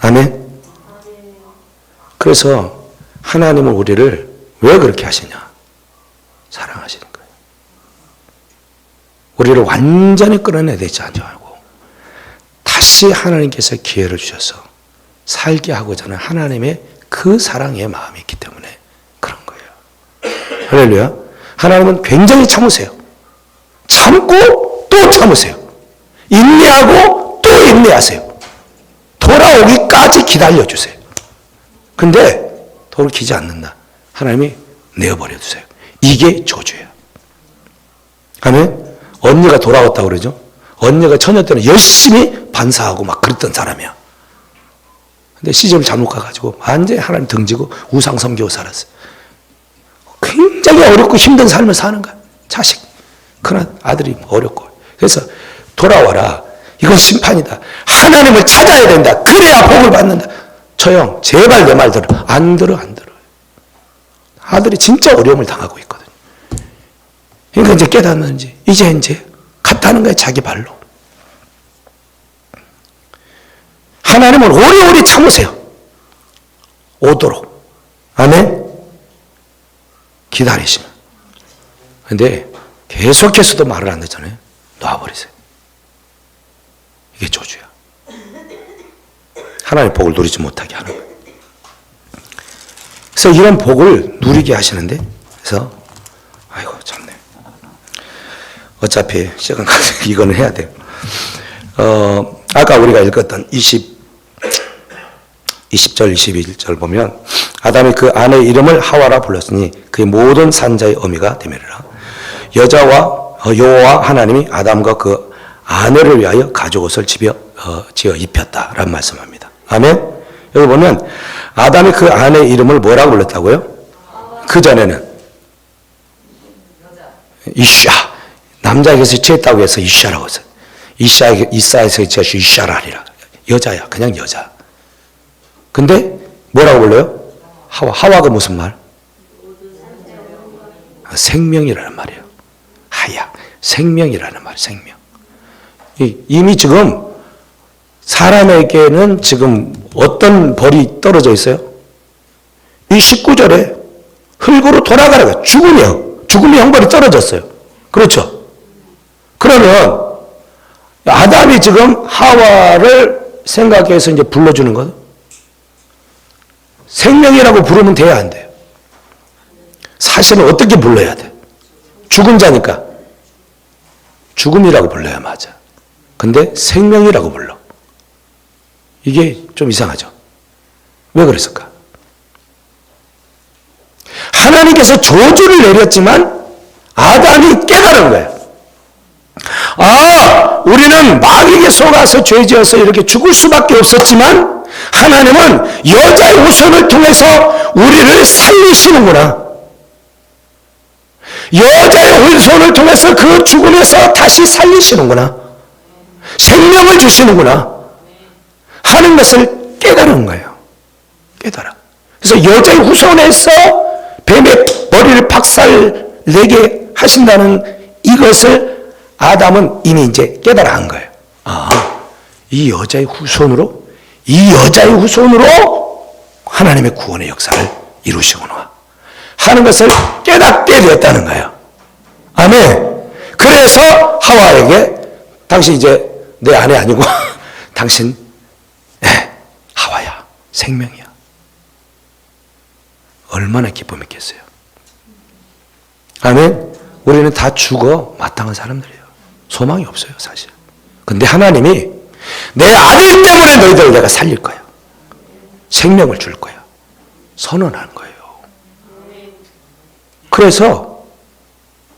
아멘. 그래서 하나님은 우리를 왜 그렇게 하시냐? 사랑하시는 거예요. 우리를 완전히 끌어내지 않고 다시 하나님께서 기회를 주셔서 살게 하고자 하는 하나님의 그 사랑의 마음이 있기 때문에 그런 거예요. 할렐루야. 하나님은 굉장히 참으세요. 참고 또 참으세요. 인내하고 또 인내하세요. 돌아오기까지 기다려주세요. 근데 돌이키지 않는다. 하나님이 내어버려 두세요. 이게 저주예요. 아멘. 언니가 돌아왔다고 그러죠. 언니가 처녀 때는 열심히 반사하고 막 그랬던 사람이야. 근데 시집을 잘못 가가지고 완전히 하나님 등지고 우상 섬기고 살았어요. 굉장히 어렵고 힘든 삶을 사는 거야. 자식, 큰 아들이 어렵고. 그래서 돌아와라. 이건 심판이다. 하나님을 찾아야 된다. 그래야 복을 받는다. 처형, 제발 내 말 들어. 안 들어. 아들이 진짜 어려움을 당하고 있거든요. 그러니까 이제 깨닫는지, 이제 갔다는 거예요, 자기 발로. 하나님은 오래오래 참으세요. 오도록. 아멘? 기다리시면. 근데 계속해서도 말을 안 듣잖아요. 놔버리세요. 이게 저주야. 하나님의 복을 누리지 못하게 하는 거예요. 그래서 이런 복을 누리게 하시는데, 그래서 아이고 참네. 어차피 시간 가서 이거는 해야 돼요. 아까 우리가 읽었던 20절 21절 보면 아담이 그 아내의 이름을 하와라 불렀으니 그의 모든 산자의 어미가 되매라. 여호와 하나님이 아담과 그 아내를 위하여 가죽옷을 지어 입혔다라는 말씀합니다. 아멘. 여기 보면 아담이 그 아내의 이름을 뭐라고 불렀다고요? 그 전에는 이샤. 남자에게서 취했다고 해서 이샤라고 했어요. 이사에서 취해서 이샤라 하리라. 여자야. 그냥 여자. 근데 뭐라고 불러요? 하와가 무슨 말? 생명이라는 말이에요. 하야. 생명이라는 말. 생명. 이미 지금 사람에게는 지금 어떤 벌이 떨어져 있어요? 이 19절에 흙으로 돌아가라가 죽음의 형벌이 떨어졌어요. 그렇죠? 그러면 아담이 지금 하와를 생각해서 이제 불러주는 거죠. 생명이라고 부르면 돼야 안 돼요. 사실은 어떻게 불러야 돼? 죽은 자니까 죽음이라고 불러야 맞아. 근데 생명이라고 불러. 이게 좀 이상하죠. 왜 그랬을까? 하나님께서 저주를 내렸지만 아담이 깨달은 거예요. 우리는 마귀에게 속아서 죄지어서 이렇게 죽을 수밖에 없었지만 하나님은 여자의 후손을 통해서 우리를 살리시는구나. 여자의 후손을 통해서 그 죽음에서 다시 살리시는구나. 생명을 주시는구나 하는 것을 깨달은 거예요. 깨달아. 그래서 여자의 후손에서 뱀의 머리를 박살내게 하신다는 이것을 아담은 이미 이제 깨달아 한 거예요. 이 여자의 후손으로 하나님의 구원의 역사를 이루시구나 하는 것을 깨닫게 되었다는 거예요. 아멘. 그래서 하와에게 당신 이제 내 아내 아니고 당신 하와야. 생명이야. 얼마나 기쁨이겠어요. 아멘. 우리는 다 죽어 마땅한 사람들이에요. 소망이 없어요, 사실. 근데 하나님이 내 아들 때문에 너희들을 내가 살릴 거야. 생명을 줄 거야. 선언하는 거예요. 그래서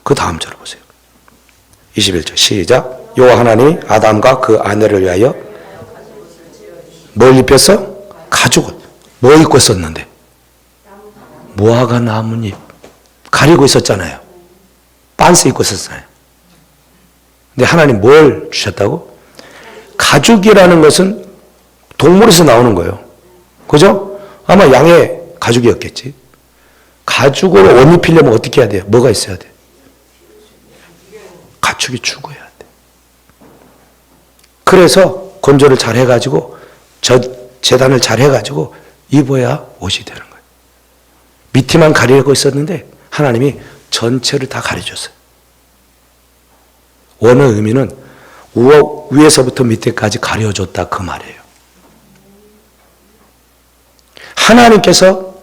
그 다음 절을 보세요. 21절 시작. 여호와 하나님이 아담과 그 아내를 위하여 뭘 입혔어? 가죽옷. 뭐 입고 있었는데? 무화과 나뭇잎 가리고 있었잖아요. 반스 입고 있었잖아요. 근데 하나님 뭘 주셨다고? 가죽이라는 것은 동물에서 나오는 거예요. 그죠? 아마 양의 가죽이었겠지. 가죽으로 옷 입히려면 어떻게 해야 돼요? 뭐가 있어야 돼? 가축이 죽어야 돼. 그래서 건조를 잘 해가지고 재단을 잘 해가지고 입어야 옷이 되는 거예요. 밑에만 가리고 있었는데 하나님이 전체를 다 가려줬어요. 원의 의미는 위에서부터 밑에까지 가려줬다 그 말이에요. 하나님께서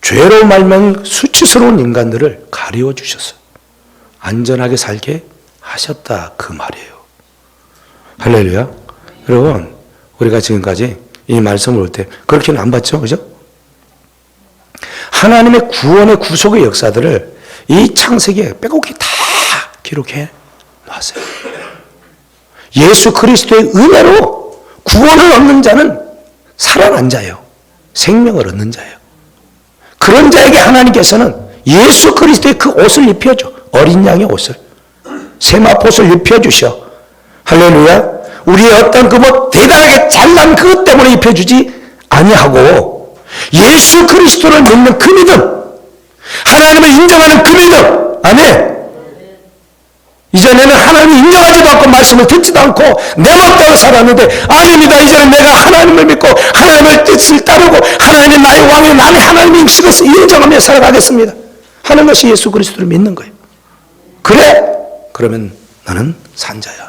죄로 말면 수치스러운 인간들을 가려주셨어요. 안전하게 살게 하셨다 그 말이에요. 할렐루야. 여러분, 우리가 지금까지 이 말씀을 볼 때 그렇게는 안 봤죠? 그죠? 하나님의 구원의 구속의 역사들을 이 창세기에 빼곡히 다 기록해 놨어요. 예수 그리스도의 은혜로 구원을 얻는 자는 살아난 자예요. 생명을 얻는 자예요. 그런 자에게 하나님께서는 예수 그리스도의 그 옷을 입혀줘. 어린 양의 옷을. 세마포옷을 입혀주셔. 할렐루야. 우리의 어떤 그 대단하게 잘난 그것 때문에 입혀주지 아니하고 예수 그리스도를 믿는 그 믿음, 하나님을 인정하는 그 믿음. 아멘. 이전에는 하나님을 인정하지도 않고 말씀을 듣지도 않고 내 멋대로 살았는데 아닙니다. 이제는 내가 하나님을 믿고 하나님의 뜻을 따르고 하나님이 나의 왕이 나는 하나님의 임시로서 인정하며 살아가겠습니다 하는 것이 예수 그리스도를 믿는 거예요. 그래? 그러면 나는 산자야.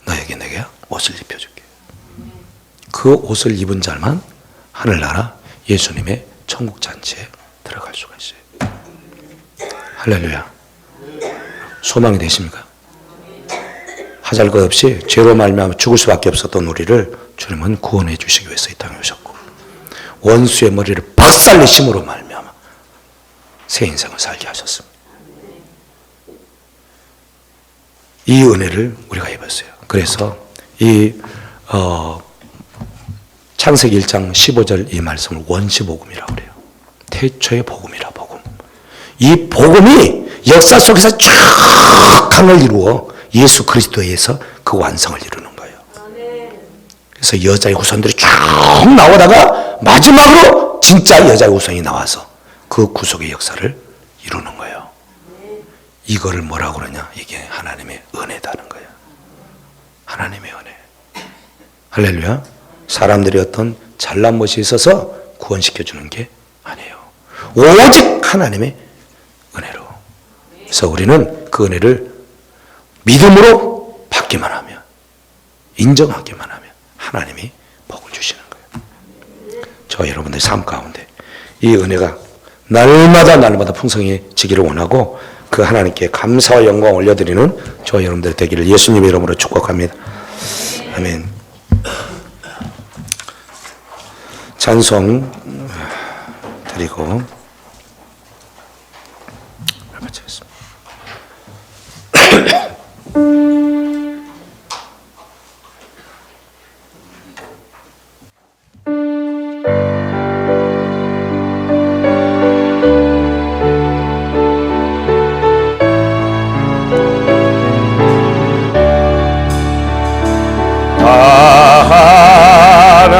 너에게 내가 옷을 입혀줄게. 그 옷을 입은 자만 하늘나라 예수님의 천국잔치에 들어갈 수가 있어요. 할렐루야. 소망이 되십니까? 하잘 것 없이 죄로 말미암아 죽을 수밖에 없었던 우리를 주님은 구원해 주시기 위해서 이 땅에 오셨고 원수의 머리를 박살내심으로 말미암아 새 인생을 살게 하셨습니다. 이 은혜를 우리가 입었어요. 그래서 이 창세기 1장 15절 이 말씀을 원시복음이라고 그래요. 태초의 복음이라 복음. 이 복음이 역사 속에서 쫙 강을 이루어 예수 그리스도에 의해서 그 완성을 이루는 거예요. 그래서 여자의 후손들이 쭉 나오다가 마지막으로 진짜 여자의 후손이 나와서 그 구속의 역사를 이루는 거예요. 이거를 뭐라고 그러냐? 이게 하나님의 은혜다는 거예요. 하나님의 은혜. 할렐루야. 사람들이 어떤 잘난 것이 있어서 구원시켜주는 게 아니에요. 오직 하나님의 은혜로. 그래서 우리는 그 은혜를 믿음으로 받기만 하면, 인정하기만 하면 하나님이 복을 주시는 거예요. 저 여러분들 삶 가운데 이 은혜가 날마다 풍성해지기를 원하고 그 하나님께 감사와 영광 올려드리는 저 여러분들 되기를 예수님의 이름으로 축복합니다. 아멘. 찬송 드리고 마치겠습니다.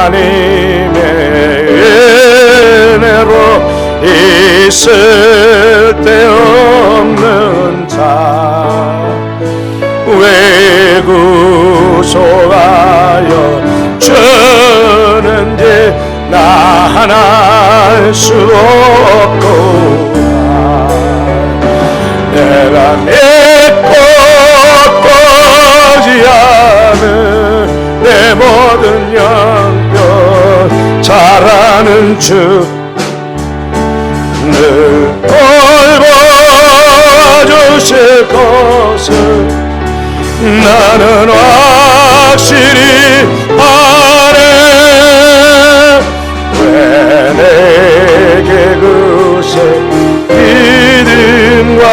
하나님의 은혜로 있을 데 없는 자 왜 구속하여 주는지 나 하나 알 수 없구나. 내가 믿고 꺼지 않은 내 모든 영병 잘 아는 주 늘 돌봐주실 것을 나는 확실히 아네. 왜 내게 그새 믿음과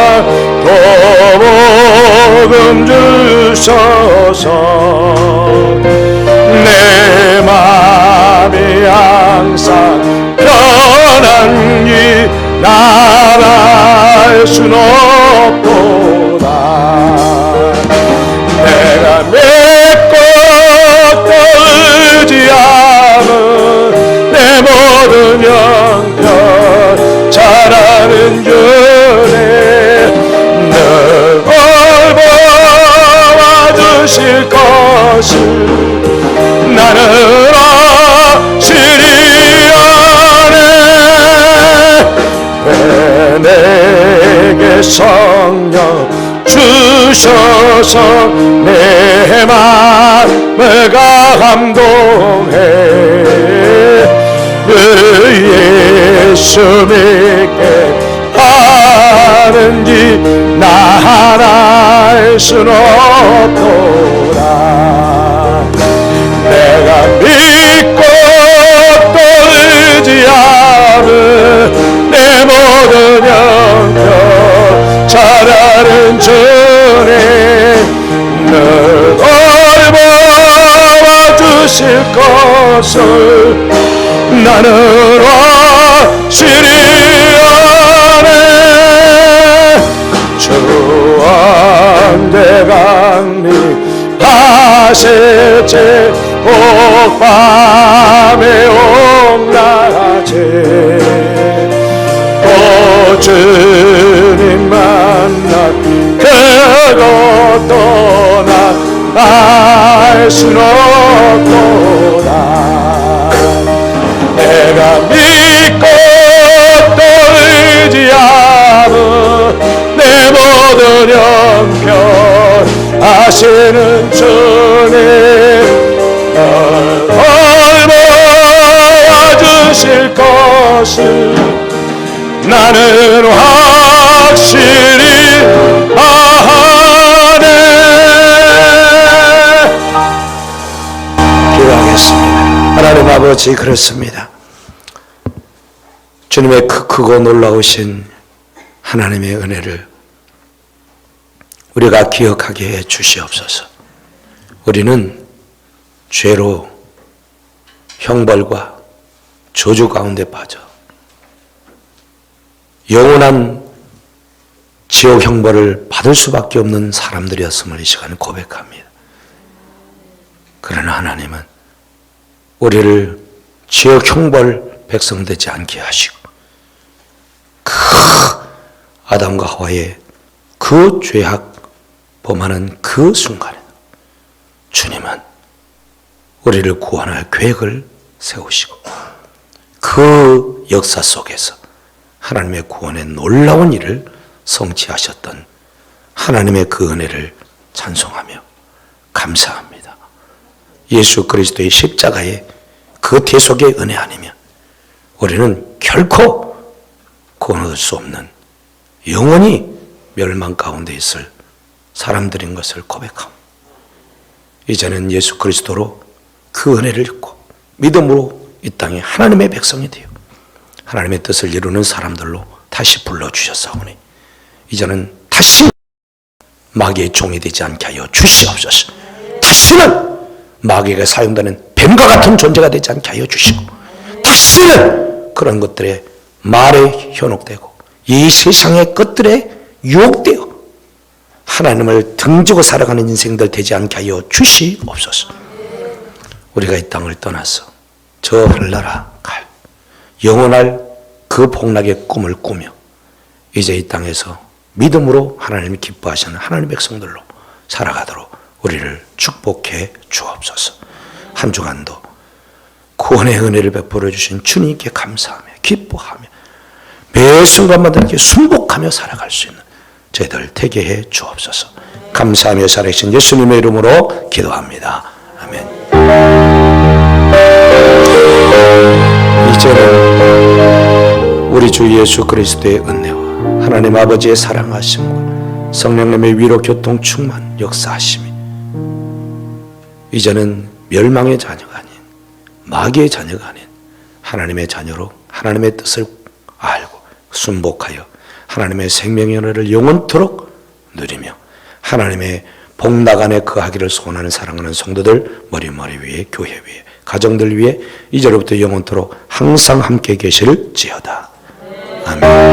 도복음 주셔서 내 마음이 항상 편안히 나갈 순 없도다. 모든 형편 잘하는 주님 늘 돌보아주실 것을 나는 확실히 아네. 왜 내게 성령 주셔서 내 마음을 감동해. 예수 믿게 하는지 나 하나 알 순 없도다. 내가 믿고 또 의지하는 내 모든 형편 잘하는 주님 늘 돌보아주실 것을 나는 확실히 아네. 주 언제 강림하실지 꼭 밤에 옹락하지 또 주님 만나 그것도 나 알 순 없도다. 내가 믿고 또 의지하는 내 모든 형편 아시는 주님 돌보아주실 것을 나는 확실히 아네. 기도하겠습니다. 하나님 아버지, 그렇습니다. 주님의 크고 놀라우신 하나님의 은혜를 우리가 기억하게 해 주시옵소서. 우리는 죄로 형벌과 저주 가운데 빠져 영원한 지옥 형벌을 받을 수밖에 없는 사람들이었음을 이 시간에 고백합니다. 그러나 하나님은 우리를 지옥 형벌 백성 되지 않게 하시고 그 아담과 하와의 그 죄악 범하는 그 순간에 주님은 우리를 구원할 계획을 세우시고 그 역사 속에서 하나님의 구원의 놀라운 일을 성취하셨던 하나님의 그 은혜를 찬송하며 감사합니다. 예수 그리스도의 십자가의 그 대속의 은혜 아니면 우리는 결코 구원 얻을 수 없는 영원히 멸망 가운데 있을 사람들인 것을 고백합니다. 이제는 예수 그리스도로 그 은혜를 입고 믿음으로 이 땅에 하나님의 백성이 되어 하나님의 뜻을 이루는 사람들로 다시 불러주셨사오니 이제는 다시 마귀의 종이 되지 않게 하여 주시옵소서. 다시는 마귀가 사용되는 뱀과 같은 존재가 되지 않게 하여 주시고 다시는 그런 것들에 말에 현혹되고 이 세상의 것들에 유혹되어 하나님을 등지고 살아가는 인생들 되지 않게 하여 주시옵소서. 우리가 이 땅을 떠나서 저 하늘나라 갈 영원할 그 복락의 꿈을 꾸며 이제 이 땅에서 믿음으로 하나님이 기뻐하시는 하나님의 백성들로 살아가도록 우리를 축복해 주옵소서. 한 주간도 구원의 은혜를 베풀어 주신 주님께 감사하며 기뻐하며 매 순간마다 이렇게 순복하며 살아갈 수 있는 저희들 되게 해 주옵소서. 감사하며 살아계신 예수님의 이름으로 기도합니다. 아멘. 이제는 우리 주 예수 그리스도의 은혜와 하나님 아버지의 사랑하심과 성령님의 위로 교통 충만 역사하심이 이제는 멸망의 자녀가 아닌 마귀의 자녀가 아닌 하나님의 자녀로 하나님의 뜻을 알고 순복하여 하나님의 생명의 은혜를 영원토록 누리며 하나님의 복락 안에 거하기를 소원하는 사랑하는 성도들 머리 위에 교회 위에 가정들 위에 이제로부터 영원토록 항상 함께 계실지어다. 아멘.